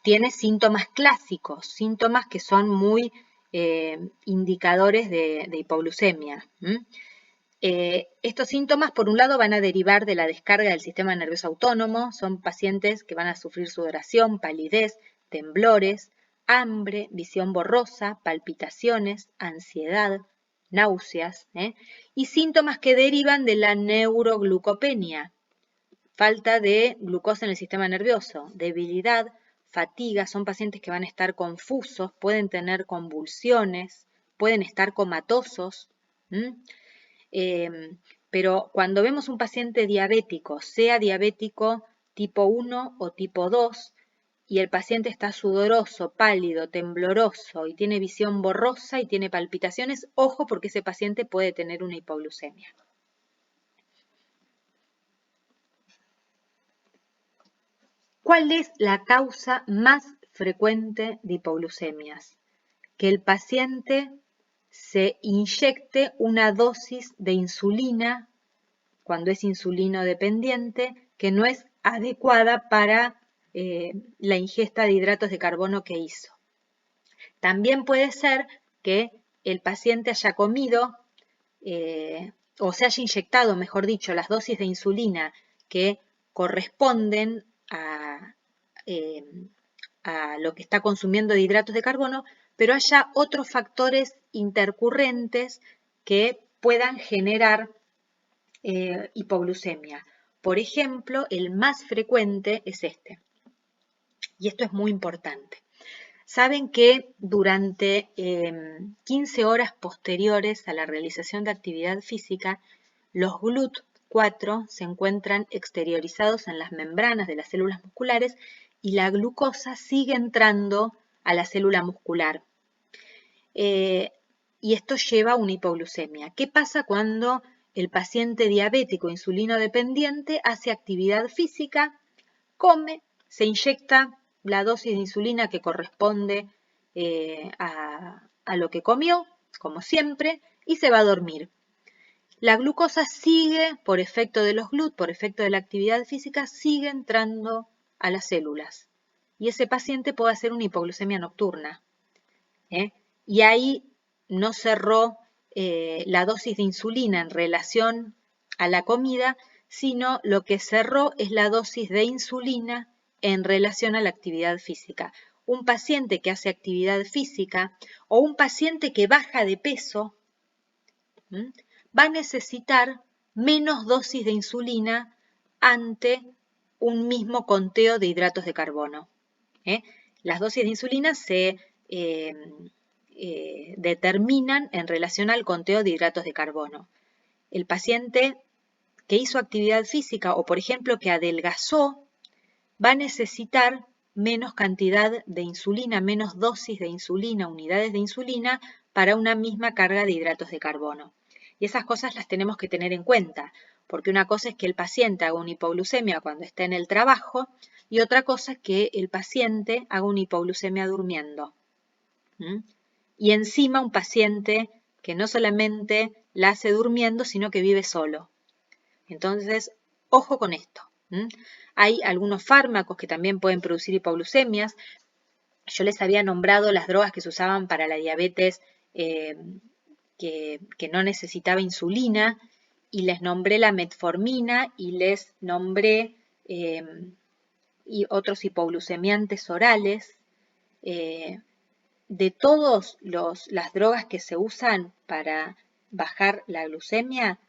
tiene síntomas clásicos, síntomas que son muy indicadores de hipoglucemia. Estos síntomas, por un lado, van a derivar de la descarga del sistema nervioso autónomo. Son pacientes que van a sufrir sudoración, palidez, temblores, hambre, visión borrosa, palpitaciones, ansiedad, náuseas, y síntomas que derivan de la neuroglucopenia, falta de glucosa en el sistema nervioso, debilidad, fatiga. Son pacientes que van a estar confusos, pueden tener convulsiones, pueden estar comatosos. Pero cuando vemos un paciente diabético, sea diabético tipo 1 o tipo 2, y el paciente está sudoroso, pálido, tembloroso y tiene visión borrosa y tiene palpitaciones, ojo, porque ese paciente puede tener una hipoglucemia. ¿Cuál es la causa más frecuente de hipoglucemias? Que el paciente se inyecte una dosis de insulina cuando es insulino dependiente, que no es adecuada para la ingesta de hidratos de carbono que hizo. También puede ser que el paciente haya comido o se haya inyectado, mejor dicho, las dosis de insulina que corresponden a lo que está consumiendo de hidratos de carbono, pero haya otros factores intercurrentes que puedan generar hipoglucemia. Por ejemplo, el más frecuente es este. Y esto es muy importante. Saben que durante 15 horas posteriores a la realización de actividad física, los GLUT4 se encuentran exteriorizados en las membranas de las células musculares y la glucosa sigue entrando a la célula muscular. Y esto lleva a una hipoglucemia. ¿Qué pasa cuando el paciente diabético insulino dependiente hace actividad física, come, se inyecta la dosis de insulina que corresponde a lo que comió, como siempre, y se va a dormir? La glucosa sigue, por efecto de los GLUT, por efecto de la actividad física, sigue entrando a las células. Y ese paciente puede hacer una hipoglucemia nocturna. Y ahí no cerró la dosis de insulina en relación a la comida, sino lo que cerró es la dosis de insulina en relación a la actividad física. Un paciente que hace actividad física o un paciente que baja de peso va a necesitar menos dosis de insulina ante un mismo conteo de hidratos de carbono. Las dosis de insulina se determinan en relación al conteo de hidratos de carbono. El paciente que hizo actividad física o, por ejemplo, que adelgazó, va a necesitar menos cantidad de insulina, menos dosis de insulina, unidades de insulina para una misma carga de hidratos de carbono. Y esas cosas las tenemos que tener en cuenta, porque una cosa es que el paciente haga una hipoglucemia cuando está en el trabajo y otra cosa es que el paciente haga una hipoglucemia durmiendo. Y encima un paciente que no solamente la hace durmiendo, sino que vive solo. Entonces, ojo con esto. Hay algunos fármacos que también pueden producir hipoglucemias. Yo les había nombrado las drogas que se usaban para la diabetes que no necesitaba insulina, y les nombré la metformina y les nombré y otros hipoglucemiantes orales. De todas las drogas que se usan para bajar la glucemia,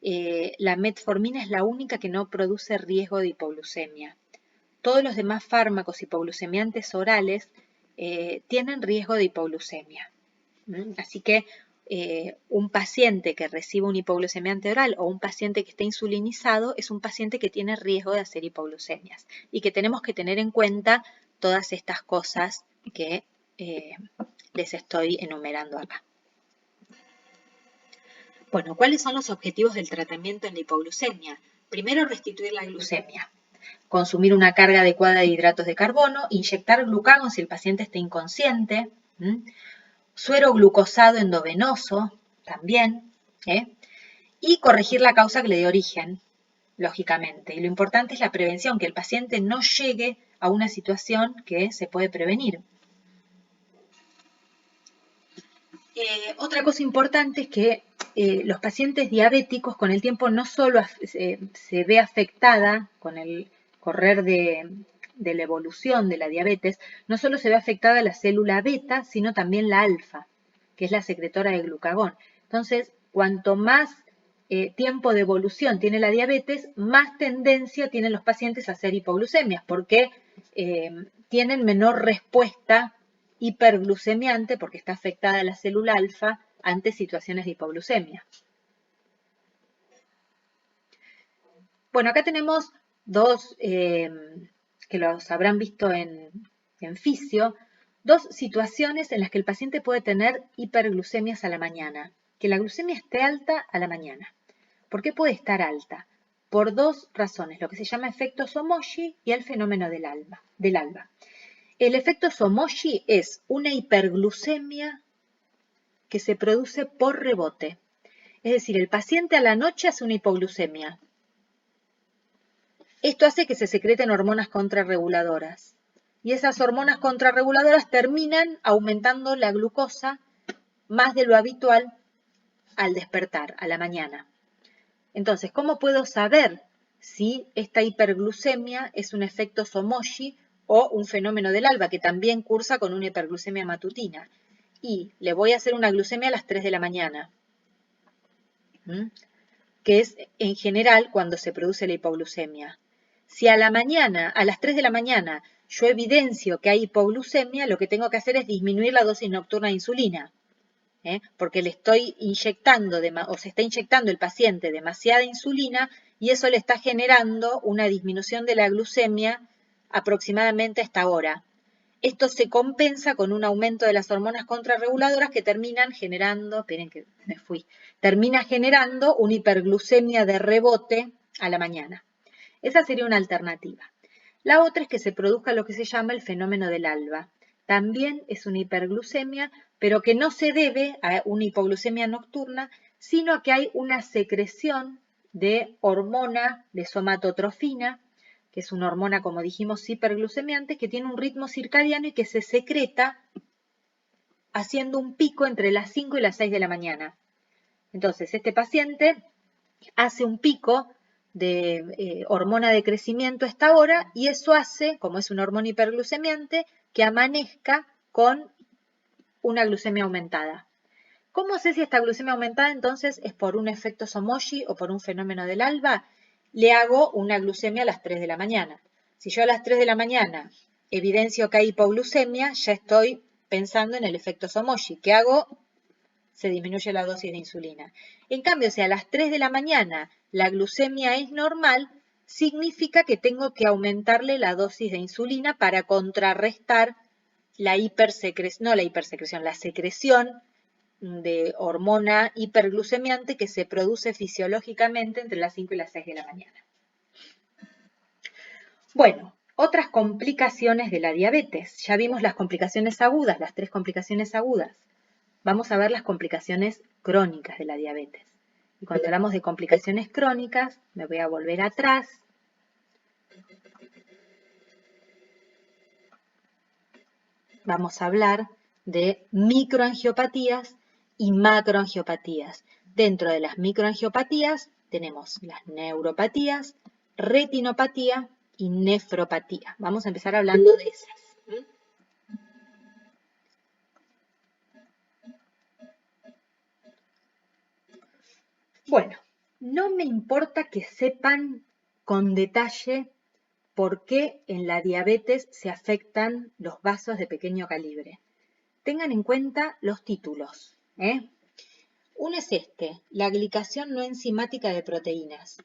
la metformina es la única que no produce riesgo de hipoglucemia. Todos los demás fármacos hipoglucemiantes orales tienen riesgo de hipoglucemia. Así que un paciente que recibe un hipoglucemiante oral o un paciente que está insulinizado es un paciente que tiene riesgo de hacer hipoglucemias y que tenemos que tener en cuenta todas estas cosas que les estoy enumerando acá. Bueno, ¿cuáles son los objetivos del tratamiento en la hipoglucemia? Primero, restituir la glucemia. consumir una carga adecuada de hidratos de carbono, inyectar glucagón si el paciente está inconsciente, suero glucosado endovenoso también, y corregir la causa que le dio origen, lógicamente. Y lo importante es la prevención, que el paciente no llegue a una situación que se puede prevenir. Otra cosa importante es que los pacientes diabéticos con el tiempo no solo se ve afectada con el correr de la evolución de la diabetes, no solo se ve afectada la célula beta, sino también la alfa, que es la secretora de glucagón. Entonces, cuanto más tiempo de evolución tiene la diabetes, más tendencia tienen los pacientes a hacer hipoglucemias, porque tienen menor respuesta hiperglucemiante, porque está afectada la célula alfa ante situaciones de hipoglucemia. Bueno, acá tenemos dos, que los habrán visto en fisio, dos situaciones en las que el paciente puede tener hiperglucemias a la mañana. Que la glucemia esté alta a la mañana. ¿Por qué puede estar alta? Por dos razones, lo que se llama efecto Somogyi y el fenómeno del alba. El efecto Somogyi es una hiperglucemia que se produce por rebote. Es decir, el paciente a la noche hace una hipoglucemia. Esto hace que se secreten hormonas contrarreguladoras. Y esas hormonas contrarreguladoras terminan aumentando la glucosa más de lo habitual al despertar, a la mañana. Entonces, ¿cómo puedo saber si esta hiperglucemia es un efecto Somogyi o un fenómeno del alba, que también cursa con una hiperglucemia matutina? Y le voy a hacer una glucemia a las 3 de la mañana, que es en general cuando se produce la hipoglucemia. Si a la mañana, a las 3 de la mañana, yo evidencio que hay hipoglucemia, lo que tengo que hacer es disminuir la dosis nocturna de insulina. Porque le estoy inyectando, o se está inyectando el paciente demasiada insulina y eso le está generando una disminución de la glucemia aproximadamente a esta hora. Esto se compensa con un aumento de las hormonas contrarreguladoras que terminan generando, esperen que me fui, termina generando una hiperglucemia de rebote a la mañana. Esa sería una alternativa. La otra es que se produzca lo que se llama el fenómeno del alba. También es una hiperglucemia, pero que no se debe a una hipoglucemia nocturna, sino a que hay una secreción de hormona de somatotrofina, que es una hormona, como dijimos, hiperglucemiante, que tiene un ritmo circadiano y que se secreta haciendo un pico entre las 5 y las 6 de la mañana. Entonces, este paciente hace un pico de hormona de crecimiento a esta hora y eso hace, como es una hormona hiperglucemiante, que amanezca con una glucemia aumentada. ¿Cómo sé si esta glucemia aumentada entonces es por un efecto Somogyi o por un fenómeno del alba? Le hago una glucemia a las 3 de la mañana. Si yo a las 3 de la mañana evidencio que hay hipoglucemia, ya estoy pensando en el efecto Somogyi. ¿Qué hago? Se disminuye la dosis de insulina. En cambio, si a las 3 de la mañana la glucemia es normal, significa que tengo que aumentarle la dosis de insulina para contrarrestar la secreción de hormona hiperglucemiante que se produce fisiológicamente entre las 5 y las 6 de la mañana. Bueno, otras complicaciones de la diabetes. Ya vimos las complicaciones agudas, las 3 complicaciones agudas. Vamos a ver las complicaciones crónicas de la diabetes. Y cuando hablamos de complicaciones crónicas, me voy a volver atrás. Vamos a hablar de microangiopatías y macroangiopatías. Dentro de las microangiopatías tenemos las neuropatías, retinopatía y nefropatía. Vamos a empezar hablando de esas. Bueno, no me importa que sepan con detalle por qué en la diabetes se afectan los vasos de pequeño calibre. Tengan en cuenta los títulos. Uno es la glicación no enzimática de proteínas.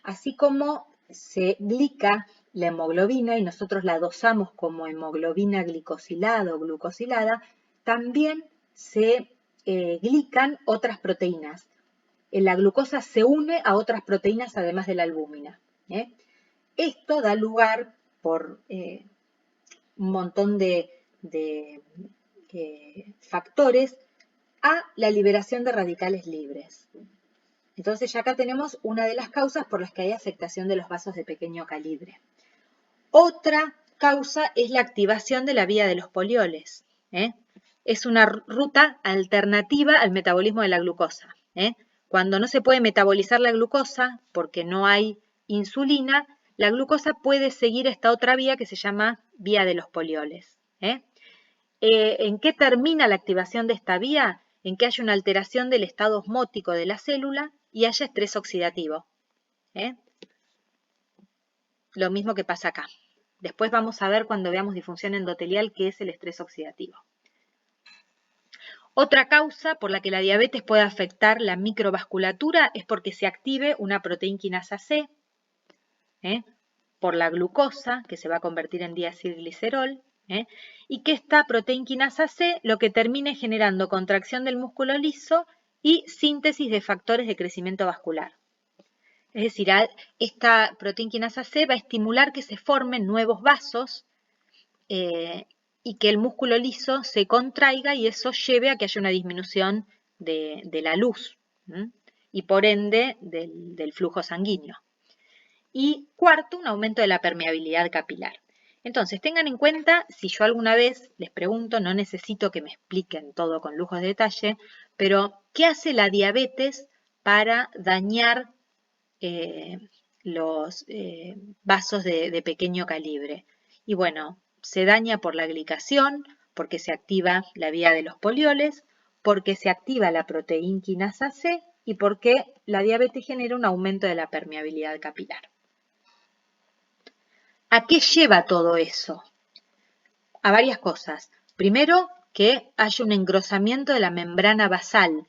Así como se glica la hemoglobina y nosotros la dosamos como hemoglobina glicosilada o glucosilada, también se glican otras proteínas. La glucosa se une a otras proteínas además de la albúmina. esto da lugar por un montón de factores a la liberación de radicales libres. Entonces ya acá tenemos una de las causas por las que hay afectación de los vasos de pequeño calibre. Otra causa es la activación de la vía de los polioles. Es una ruta alternativa al metabolismo de la glucosa. Cuando no se puede metabolizar la glucosa porque no hay insulina, la glucosa puede seguir esta otra vía que se llama vía de los polioles. ¿En qué termina la activación de esta vía? En que haya una alteración del estado osmótico de la célula y haya estrés oxidativo. Lo mismo que pasa acá. Después vamos a ver cuando veamos disfunción endotelial qué es el estrés oxidativo. Otra causa por la que la diabetes puede afectar la microvasculatura es porque se active una proteína quinasa C, por la glucosa, que se va a convertir en diacilglicerol, y que esta proteína quinasa C lo que termine generando contracción del músculo liso y síntesis de factores de crecimiento vascular. Es decir, esta proteína quinasa C va a estimular que se formen nuevos vasos y que el músculo liso se contraiga y eso lleve a que haya una disminución de la luz y por ende del flujo sanguíneo. Y cuarto, un aumento de la permeabilidad capilar. Entonces, tengan en cuenta, si yo alguna vez les pregunto, no necesito que me expliquen todo con lujos de detalle, pero ¿qué hace la diabetes para dañar los vasos de pequeño calibre? Y bueno, se daña por la glicación, porque se activa la vía de los polioles, porque se activa la proteína quinasa C y porque la diabetes genera un aumento de la permeabilidad capilar. ¿A qué lleva todo eso? A varias cosas. Primero, que haya un engrosamiento de la membrana basal.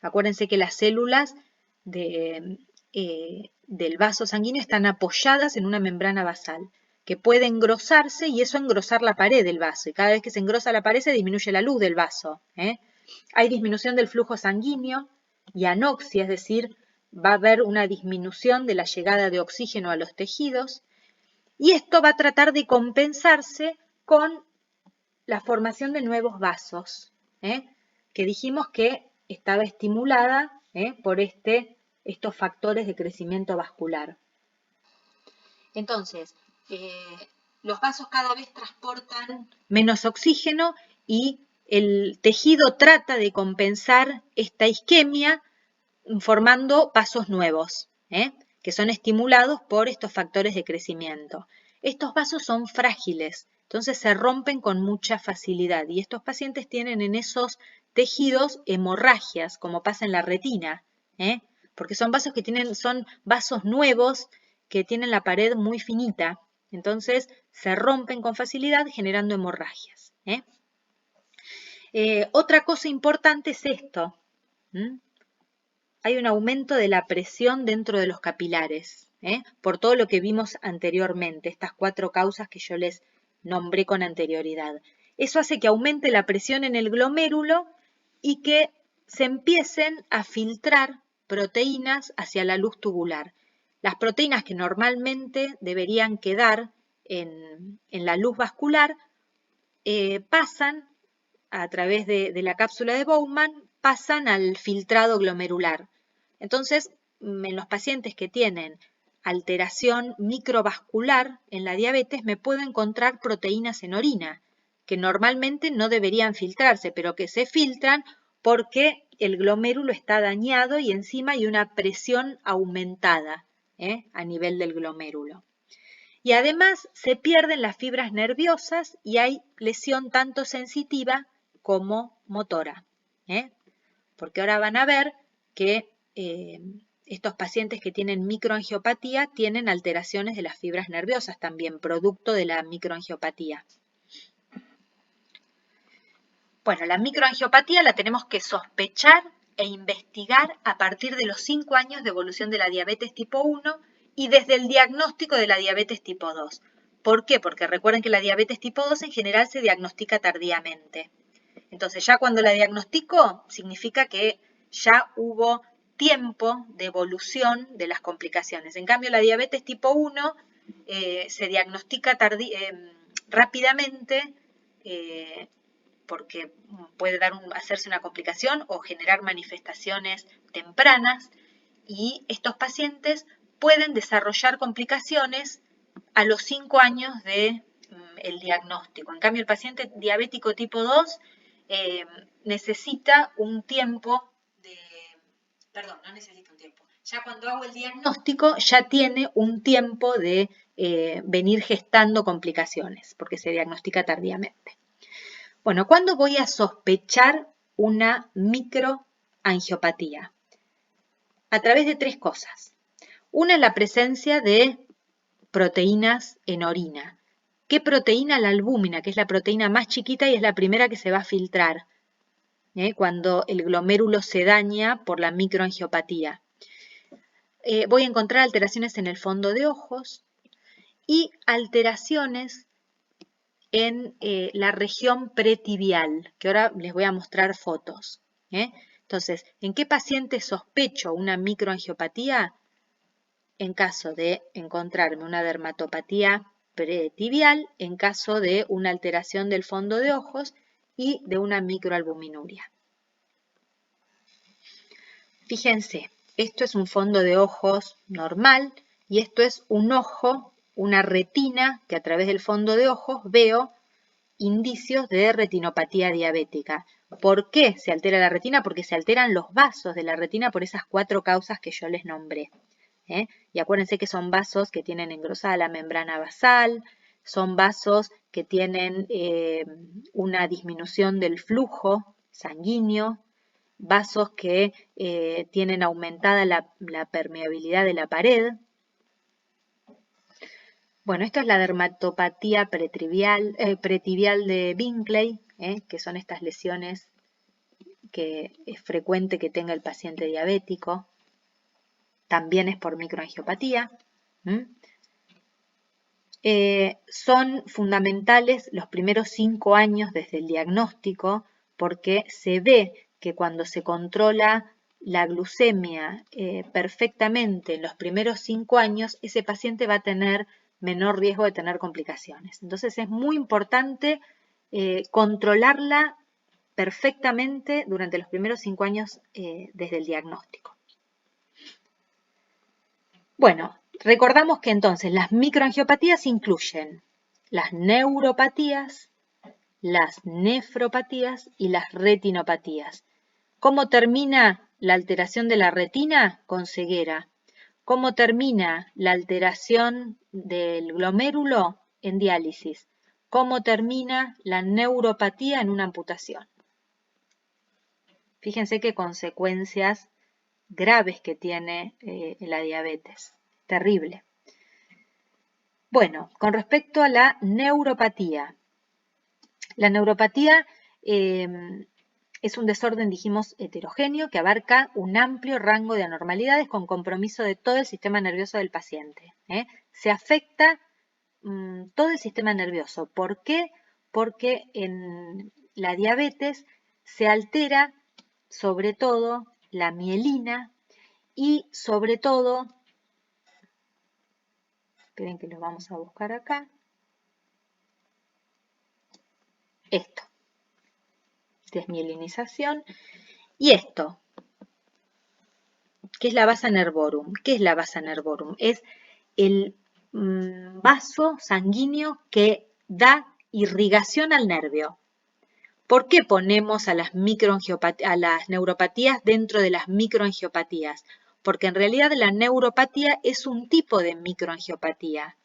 Acuérdense que las células del vaso sanguíneo están apoyadas en una membrana basal que puede engrosarse y eso engrosar la pared del vaso. Y cada vez que se engrosa la pared se disminuye la luz del vaso. Hay disminución del flujo sanguíneo y anoxia, es decir, va a haber una disminución de la llegada de oxígeno a los tejidos. Y esto va a tratar de compensarse con la formación de nuevos vasos, que dijimos que estaba estimulada por estos factores de crecimiento vascular. Entonces, los vasos cada vez transportan menos oxígeno y el tejido trata de compensar esta isquemia formando vasos nuevos, que son estimulados por estos factores de crecimiento. Estos vasos son frágiles, entonces se rompen con mucha facilidad y estos pacientes tienen en esos tejidos hemorragias, como pasa en la retina, porque son vasos son vasos nuevos que tienen la pared muy finita, entonces se rompen con facilidad generando hemorragias. Otra cosa importante es esto. Hay un aumento de la presión dentro de los capilares, por todo lo que vimos anteriormente, estas 4 causas que yo les nombré con anterioridad. Eso hace que aumente la presión en el glomérulo y que se empiecen a filtrar proteínas hacia la luz tubular. Las proteínas que normalmente deberían quedar en la luz vascular pasan a través de la cápsula de Bowman, pasan al filtrado glomerular. Entonces, en los pacientes que tienen alteración microvascular en la diabetes, me puedo encontrar proteínas en orina, que normalmente no deberían filtrarse, pero que se filtran porque el glomérulo está dañado y encima hay una presión aumentada a nivel del glomérulo. Y además se pierden las fibras nerviosas y hay lesión tanto sensitiva como motora. Porque ahora van a ver que estos pacientes que tienen microangiopatía tienen alteraciones de las fibras nerviosas también, producto de la microangiopatía. Bueno, la microangiopatía la tenemos que sospechar e investigar a partir de los 5 años de evolución de la diabetes tipo 1 y desde el diagnóstico de la diabetes tipo 2. ¿Por qué? Porque recuerden que la diabetes tipo 2 en general se diagnostica tardíamente. Entonces ya cuando la diagnostico significa que ya hubo tiempo de evolución de las complicaciones. En cambio, la diabetes tipo 1 se diagnostica rápidamente porque puede hacerse una complicación o generar manifestaciones tempranas, y estos pacientes pueden desarrollar complicaciones a los 5 años de el diagnóstico. En cambio, el paciente diabético tipo 2 necesita un tiempo no necesita un tiempo. Ya cuando hago el diagnóstico ya tiene un tiempo de venir gestando complicaciones, porque se diagnostica tardíamente. Bueno, ¿cuándo voy a sospechar una microangiopatía? A través de 3 cosas. Una es la presencia de proteínas en orina. ¿Qué proteína? La albúmina, que es la proteína más chiquita y es la primera que se va a filtrar cuando el glomérulo se daña por la microangiopatía. Voy a encontrar alteraciones en el fondo de ojos y alteraciones en la región pretibial, que ahora les voy a mostrar fotos. Entonces, ¿en qué paciente sospecho una microangiopatía? En caso de encontrarme una dermatopatía pretibial, en caso de una alteración del fondo de ojos y de una microalbuminuria. Fíjense, esto es un fondo de ojos normal y esto es un ojo, una retina, que a través del fondo de ojos veo indicios de retinopatía diabética. ¿Por qué se altera la retina? Porque se alteran los vasos de la retina por esas 4 causas que yo les nombré. Y acuérdense que son vasos que tienen engrosada la membrana basal, son vasos que tienen una disminución del flujo sanguíneo, vasos que tienen aumentada la permeabilidad de la pared. Bueno, esto es la dermatopatía pretibial de Binkley, que son estas lesiones que es frecuente que tenga el paciente diabético. También es por microangiopatía. Son fundamentales los primeros 5 años desde el diagnóstico, porque se ve que cuando se controla la glucemia perfectamente en los primeros 5 años, ese paciente va a tener menor riesgo de tener complicaciones. Entonces es muy importante controlarla perfectamente durante los primeros 5 años desde el diagnóstico. Bueno, recordamos que entonces las microangiopatías incluyen las neuropatías, las nefropatías y las retinopatías. ¿Cómo termina la alteración de la retina? Con ceguera. ¿Cómo termina la alteración del glomérulo? En diálisis. ¿Cómo termina la neuropatía? En una amputación. Fíjense qué consecuencias graves que tiene la diabetes. Terrible. Bueno, con respecto a la neuropatía. La neuropatía es un desorden, dijimos, heterogéneo que abarca un amplio rango de anormalidades con compromiso de todo el sistema nervioso del paciente. Se afecta todo el sistema nervioso. ¿Por qué? Porque en la diabetes se altera sobre todo la mielina y sobre todo, esperen que lo vamos a buscar acá, esto, desmielinización, y esto, que es la vasa nervorum. ¿Qué es la vasa nervorum? Es el vaso sanguíneo que da irrigación al nervio. ¿Por qué ponemos a las neuropatías dentro de las microangiopatías? Porque en realidad la neuropatía es un tipo de microangiopatía.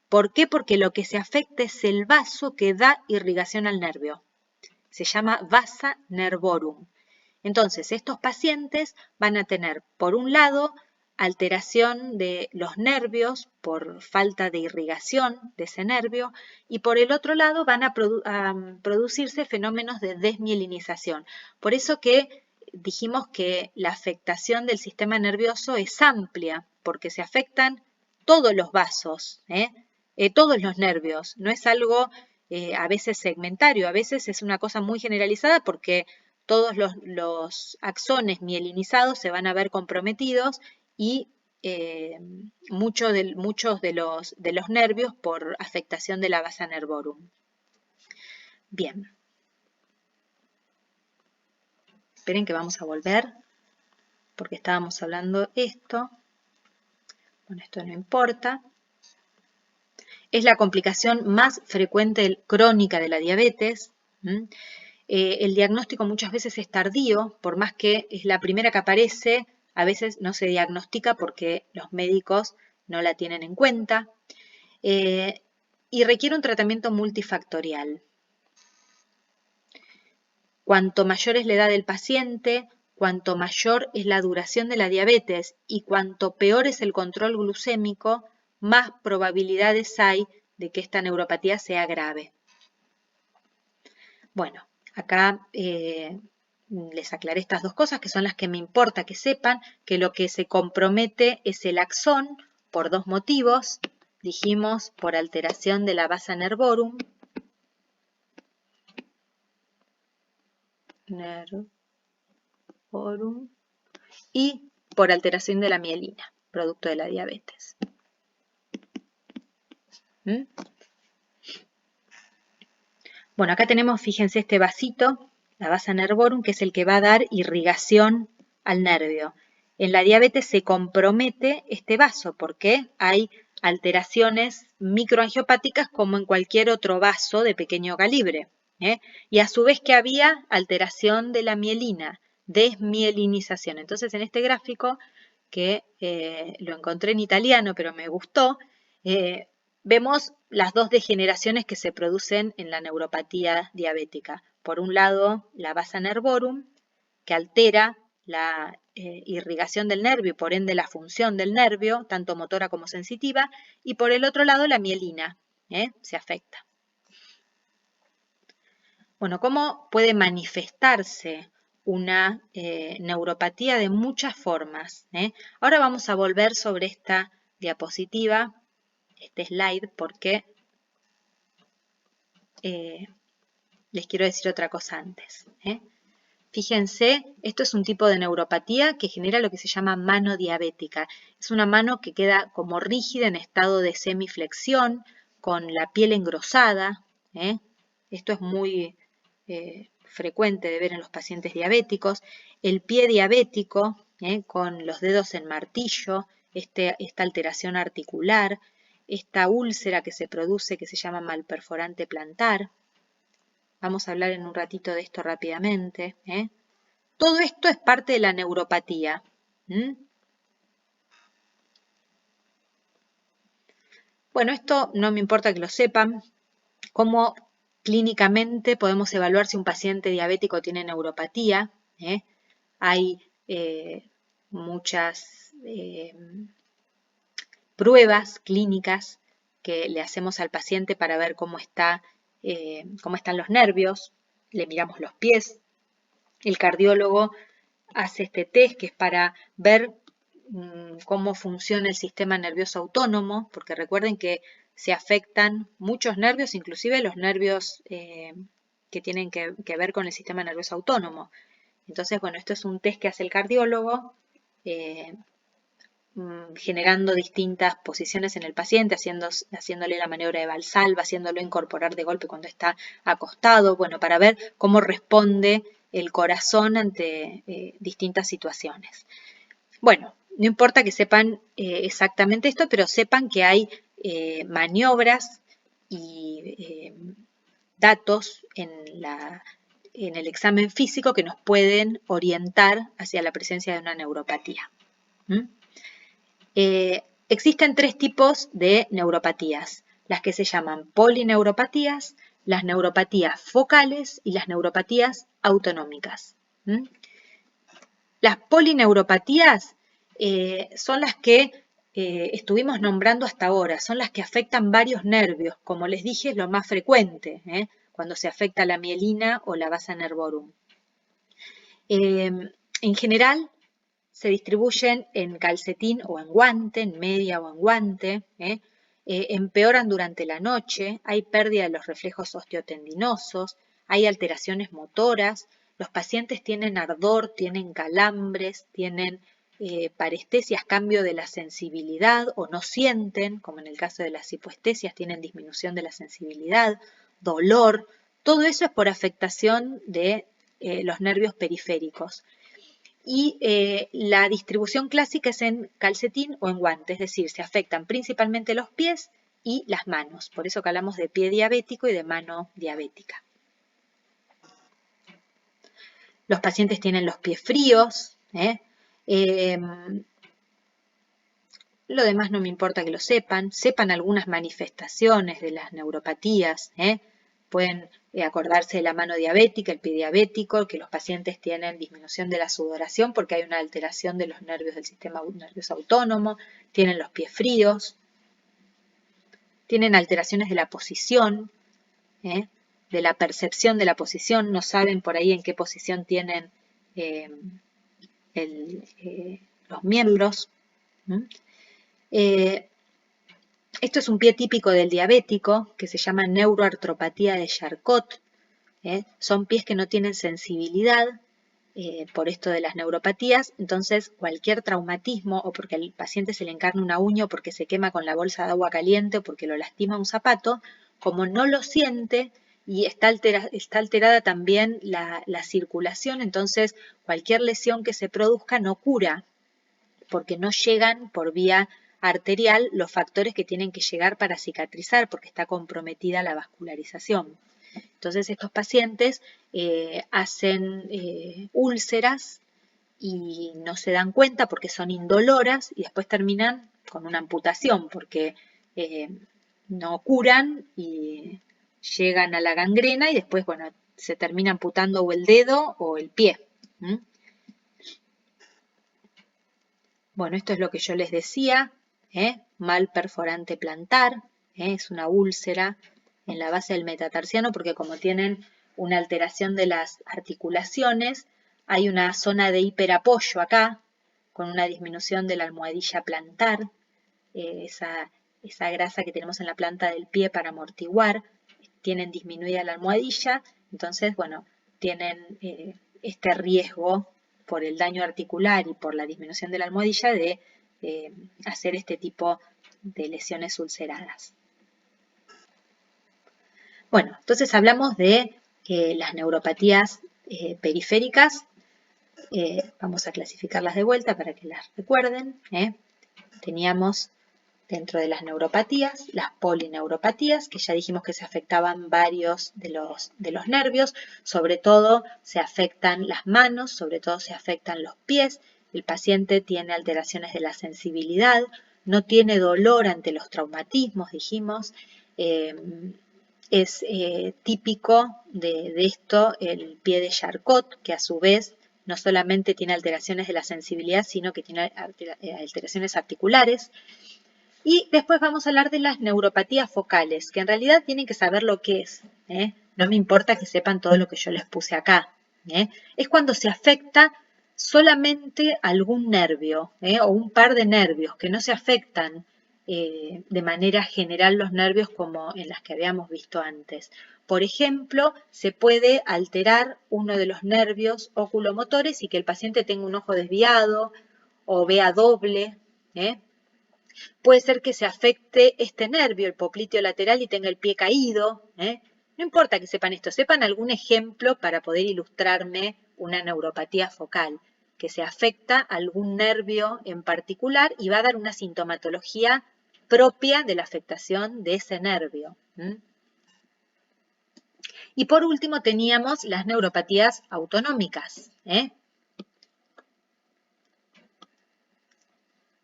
¿Por qué? Porque lo que se afecta es el vaso que da irrigación al nervio. Se llama vasa nervorum. Entonces, estos pacientes van a tener, por un lado, alteración de los nervios por falta de irrigación de ese nervio, y por el otro lado van a producirse fenómenos de desmielinización. Por eso que dijimos que la afectación del sistema nervioso es amplia, porque se afectan todos los vasos, todos los nervios. No es algo a veces segmentario, a veces es una cosa muy generalizada porque todos los axones mielinizados se van a ver comprometidos y muchos de los nervios por afectación de la vasa nervorum. Bien. Esperen que vamos a volver, porque estábamos hablando esto. Bueno, esto no importa. Es la complicación más frecuente crónica de la diabetes. El diagnóstico muchas veces es tardío, por más que es la primera que aparece, a veces no se diagnostica porque los médicos no la tienen en cuenta. Y requiere un tratamiento multifactorial. Cuanto mayor es la edad del paciente, cuanto mayor es la duración de la diabetes y cuanto peor es el control glucémico, más probabilidades hay de que esta neuropatía sea grave. Bueno, acá les aclaré estas dos cosas que son las que me importa que sepan, que lo que se compromete es el axón por dos motivos. Dijimos por alteración de la vasa nervorum. Y por alteración de la mielina, producto de la diabetes. Bueno, acá tenemos, fíjense, este vasito, la vasa nervorum, que es el que va a dar irrigación al nervio. En la diabetes se compromete este vaso porque hay alteraciones microangiopáticas como en cualquier otro vaso de pequeño calibre. Y a su vez que había alteración de la mielina, desmielinización. Entonces, en este gráfico, que lo encontré en italiano, pero me gustó, vemos las dos degeneraciones que se producen en la neuropatía diabética. Por un lado, la vasa nervorum, que altera la irrigación del nervio y por ende la función del nervio, tanto motora como sensitiva, y por el otro lado la mielina, se afecta. Bueno, ¿cómo puede manifestarse una neuropatía? De muchas formas. Ahora vamos a volver sobre esta diapositiva, este slide, porque les quiero decir otra cosa antes. Fíjense, esto es un tipo de neuropatía que genera lo que se llama mano diabética. Es una mano que queda como rígida en estado de semiflexión, con la piel engrosada. Esto es muy frecuente de ver en los pacientes diabéticos. El pie diabético, con los dedos en martillo, esta alteración articular, esta úlcera que se produce que se llama malperforante plantar. Vamos a hablar en un ratito de esto rápidamente. Todo esto es parte de la neuropatía. Bueno, esto no me importa que lo sepan. Cómo clínicamente podemos evaluar si un paciente diabético tiene neuropatía. Hay muchas pruebas clínicas que le hacemos al paciente para ver cómo están los nervios. Le miramos los pies. El cardiólogo hace este test que es para ver cómo funciona el sistema nervioso autónomo, porque recuerden que se afectan muchos nervios, inclusive los nervios que tienen que ver con el sistema nervioso autónomo. Entonces, bueno, esto es un test que hace el cardiólogo, generando distintas posiciones en el paciente, haciéndole la maniobra de Valsalva, haciéndolo incorporar de golpe cuando está acostado, bueno, para ver cómo responde el corazón ante distintas situaciones. Bueno, no importa que sepan exactamente esto, pero sepan que hay maniobras y datos en el examen físico que nos pueden orientar hacia la presencia de una neuropatía. Existen tres tipos de neuropatías, las que se llaman polineuropatías, las neuropatías focales y las neuropatías autonómicas. Las polineuropatías son las que estuvimos nombrando hasta ahora, son las que afectan varios nervios, como les dije es lo más frecuente, cuando se afecta la mielina o la vasa nervorum. En general se distribuyen en calcetín o en guante, en media o en guante, empeoran durante la noche, hay pérdida de los reflejos osteotendinosos, hay alteraciones motoras, Los pacientes tienen ardor, tienen calambres, tienen parestesias, cambio de la sensibilidad o no sienten, como en el caso de las hipoestesias, tienen disminución de la sensibilidad, dolor. Todo eso es por afectación de los nervios periféricos. Y la distribución clásica es en calcetín o en guante, es decir, se afectan principalmente los pies y las manos. Por eso que hablamos de pie diabético y de mano diabética. Los pacientes tienen los pies fríos. Lo demás no me importa que lo sepan algunas manifestaciones de las neuropatías. Pueden acordarse de la mano diabética, el pie diabético, que los pacientes tienen disminución de la sudoración porque hay una alteración de los nervios del sistema nervioso autónomo, tienen los pies fríos, tienen alteraciones de la posición, de la percepción de la posición, no saben por ahí en qué posición tienen los miembros. Esto es un pie típico del diabético que se llama neuroartropatía de Charcot. Son pies que no tienen sensibilidad por esto de las neuropatías, entonces cualquier traumatismo o porque al paciente se le encarna una uña o porque se quema con la bolsa de agua caliente o porque lo lastima un zapato, como no lo siente y está alterada también la circulación, entonces cualquier lesión que se produzca no cura porque no llegan por vía arterial los factores que tienen que llegar para cicatrizar porque está comprometida la vascularización. Entonces estos pacientes hacen úlceras y no se dan cuenta porque son indoloras y después terminan con una amputación porque no curan y llegan a la gangrena y después, bueno, se termina amputando o el dedo o el pie. Bueno, esto es lo que yo les decía, mal perforante plantar, es una úlcera en la base del metatarsiano porque como tienen una alteración de las articulaciones, hay una zona de hiperapoyo acá, con una disminución de la almohadilla plantar, esa grasa que tenemos en la planta del pie para amortiguar, tienen disminuida la almohadilla, entonces, bueno, tienen este riesgo por el daño articular y por la disminución de la almohadilla de hacer este tipo de lesiones ulceradas. Bueno, entonces hablamos de las neuropatías periféricas. Vamos a clasificarlas de vuelta para que las recuerden. Teníamos dentro de las neuropatías, las polineuropatías, que ya dijimos que se afectaban varios de los nervios, sobre todo se afectan las manos, sobre todo se afectan los pies, el paciente tiene alteraciones de la sensibilidad, no tiene dolor ante los traumatismos, dijimos, es típico de esto el pie de Charcot, que a su vez no solamente tiene alteraciones de la sensibilidad, sino que tiene alteraciones articulares. Y después vamos a hablar de las neuropatías focales, que en realidad tienen que saber lo que es. No me importa que sepan todo lo que yo les puse acá. Es cuando se afecta solamente algún nervio o un par de nervios, que no se afectan de manera general los nervios como en las que habíamos visto antes. Por ejemplo, se puede alterar uno de los nervios oculomotores y que el paciente tenga un ojo desviado o vea doble. Puede ser que se afecte este nervio, el popliteo lateral, y tenga el pie caído. No importa que sepan esto, sepan algún ejemplo para poder ilustrarme una neuropatía focal, que se afecta a algún nervio en particular y va a dar una sintomatología propia de la afectación de ese nervio. Y por último teníamos las neuropatías autonómicas.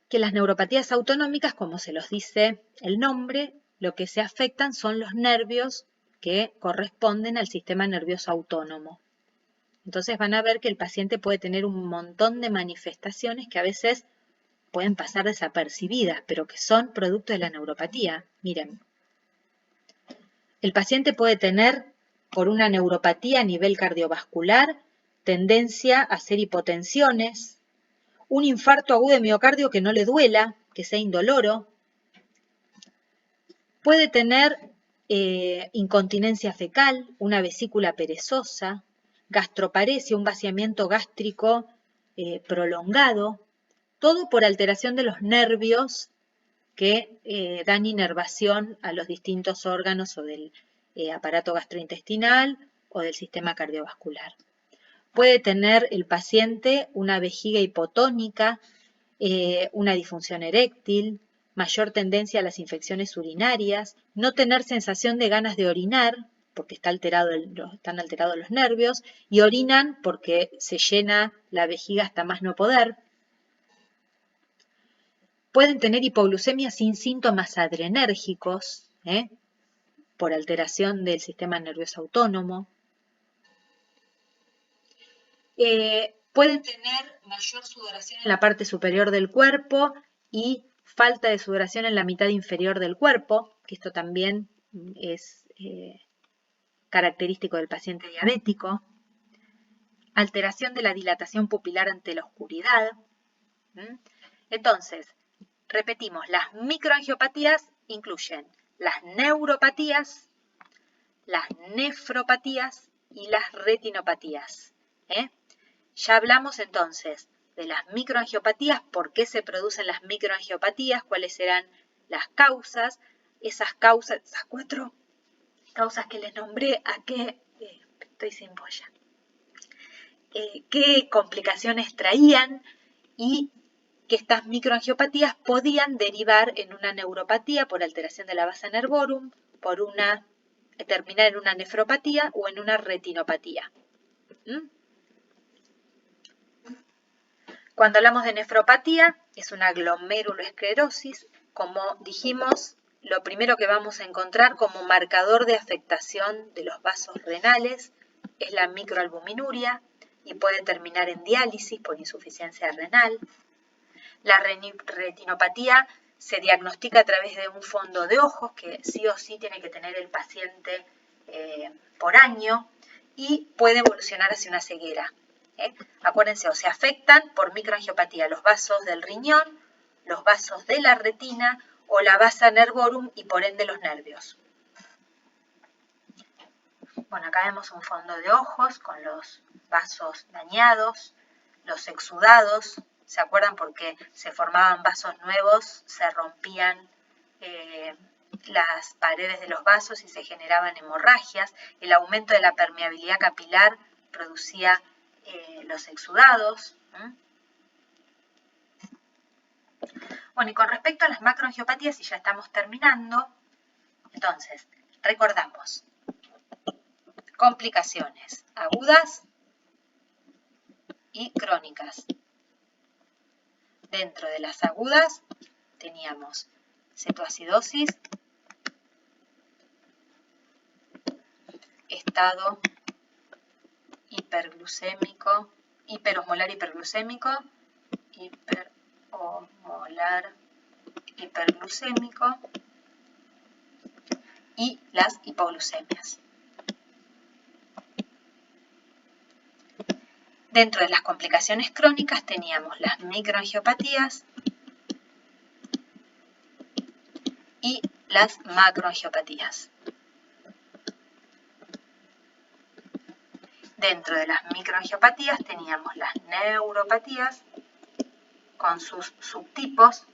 Que las neuropatías autonómicas, como se los dice el nombre, lo que se afectan son los nervios que corresponden al sistema nervioso autónomo. Entonces van a ver que el paciente puede tener un montón de manifestaciones que a veces pueden pasar desapercibidas, pero que son producto de la neuropatía. Miren, el paciente puede tener, por una neuropatía a nivel cardiovascular, tendencia a hacer hipotensiones, un infarto agudo de miocardio que no le duela, que sea indoloro. Puede tener incontinencia fecal, una vesícula perezosa, gastroparesia, un vaciamiento gástrico prolongado, todo por alteración de los nervios que dan inervación a los distintos órganos o del aparato gastrointestinal o del sistema cardiovascular. Puede tener el paciente una vejiga hipotónica, una disfunción eréctil, mayor tendencia a las infecciones urinarias, no tener sensación de ganas de orinar, porque están alterados los nervios, y orinan porque se llena la vejiga hasta más no poder. Pueden tener hipoglucemia sin síntomas adrenérgicos, por alteración del sistema nervioso autónomo. Pueden tener mayor sudoración en la parte superior del cuerpo y falta de sudoración en la mitad inferior del cuerpo, que esto también es característico del paciente diabético. Alteración de la dilatación pupilar ante la oscuridad. Entonces, repetimos, las microangiopatías incluyen las neuropatías, las nefropatías y las retinopatías. Ya hablamos entonces de las microangiopatías, por qué se producen las microangiopatías, cuáles serán las causas, esas 4 causas que les nombré, estoy sin polla, qué complicaciones traían y que estas microangiopatías podían derivar en una neuropatía por alteración de la vasa nervorum, terminar en una nefropatía o en una retinopatía. Cuando hablamos de nefropatía, es una glomerulosclerosis. Como dijimos, lo primero que vamos a encontrar como marcador de afectación de los vasos renales es la microalbuminuria y puede terminar en diálisis por insuficiencia renal. La retinopatía se diagnostica a través de un fondo de ojos que sí o sí tiene que tener el paciente por año y puede evolucionar hacia una ceguera. Acuérdense, o se afectan por microangiopatía los vasos del riñón, los vasos de la retina o la vasa nervorum y por ende los nervios. Bueno, acá vemos un fondo de ojos con los vasos dañados, los exudados. ¿Se acuerdan? Porque se formaban vasos nuevos, se rompían las paredes de los vasos y se generaban hemorragias. El aumento de la permeabilidad capilar producía los exudados. Bueno, y con respecto a las macroangiopatías, y ya estamos terminando, entonces, recordamos, complicaciones agudas y crónicas. Dentro de las agudas teníamos cetoacidosis, estado hiperglucémico, hiperosmolar hiperglucémico, hiperosmolar hiperglucémico y las hipoglucemias. Dentro de las complicaciones crónicas teníamos las microangiopatías y las macroangiopatías. Dentro de las microangiopatías teníamos las neuropatías con sus subtipos,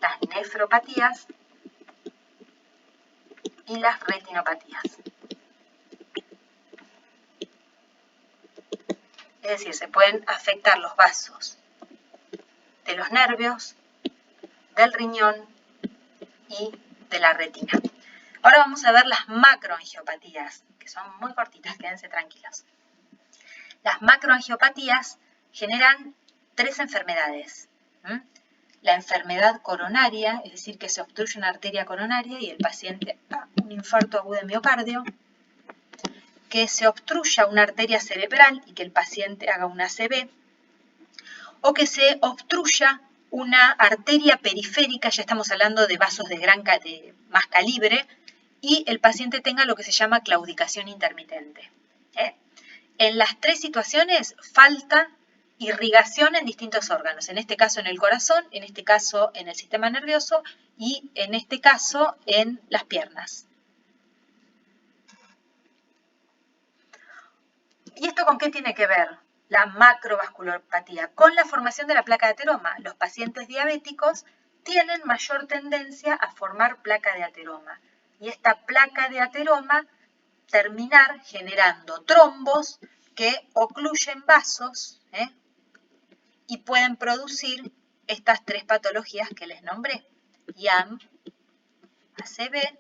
las nefropatías y las retinopatías. Es decir, se pueden afectar los vasos de los nervios, del riñón y de la retina. Ahora vamos a ver las macroangiopatías, que son muy cortitas, quédense tranquilos. Las macroangiopatías generan 3 enfermedades. La enfermedad coronaria, es decir, que se obstruye una arteria coronaria y el paciente da un infarto agudo de miocardio. Que se obstruya una arteria cerebral y que el paciente haga una ACV, o que se obstruya una arteria periférica, ya estamos hablando de vasos de más calibre, y el paciente tenga lo que se llama claudicación intermitente. En las 3 situaciones falta irrigación en distintos órganos, en este caso en el corazón, en este caso en el sistema nervioso y en este caso en las piernas. ¿Esto con qué tiene que ver? La macrovasculopatía, con la formación de la placa de ateroma. Los pacientes diabéticos tienen mayor tendencia a formar placa de ateroma. Y esta placa de ateroma terminar generando trombos que ocluyen vasos y pueden producir estas tres patologías que les nombré: IAM, ACV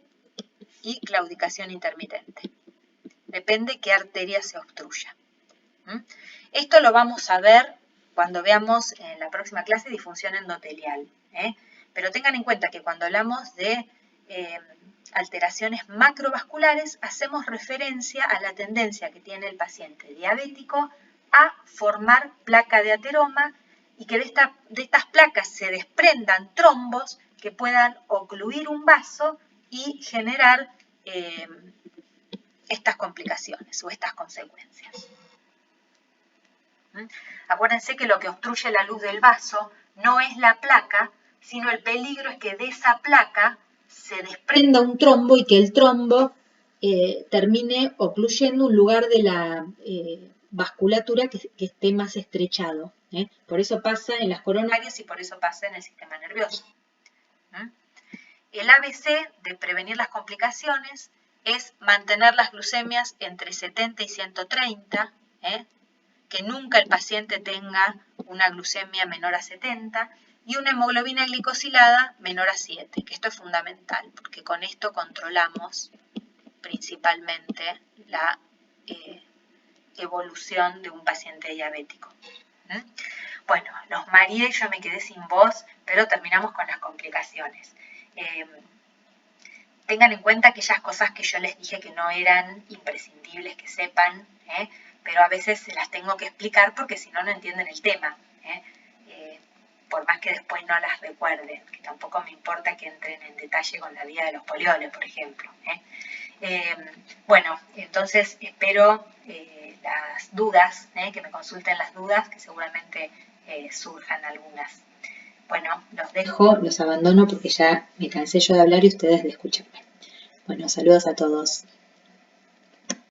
y claudicación intermitente. Depende qué arteria se obstruya. Esto lo vamos a ver cuando veamos en la próxima clase disfunción endotelial. Pero tengan en cuenta que cuando hablamos de alteraciones macrovasculares, hacemos referencia a la tendencia que tiene el paciente diabético a formar placa de ateroma y que de estas placas se desprendan trombos que puedan ocluir un vaso y generar estas complicaciones o estas consecuencias. Acuérdense que lo que obstruye la luz del vaso no es la placa, sino el peligro es que de esa placa se desprenda un trombo y que el trombo termine ocluyendo un lugar de la vasculatura que esté más estrechado. Por eso pasa en las coronarias y por eso pasa en el sistema nervioso. El ABC de prevenir las complicaciones es mantener las glucemias entre 70 y 130, que nunca el paciente tenga una glucemia menor a 70 y una hemoglobina glicosilada menor a 7, que esto es fundamental, porque con esto controlamos principalmente la evolución de un paciente diabético. Bueno, los mareé, yo me quedé sin voz, pero terminamos con las complicaciones. Tengan en cuenta aquellas cosas que yo les dije que no eran imprescindibles que sepan, pero a veces se las tengo que explicar porque si no, no entienden el tema. Por más que después no las recuerden, que tampoco me importa que entren en detalle con la vida de los polioles, por ejemplo. Bueno, entonces espero las dudas, que me consulten las dudas, que seguramente surjan algunas. Bueno, los dejo, los abandono porque ya me cansé yo de hablar y ustedes de escucharme. Bueno, saludos a todos.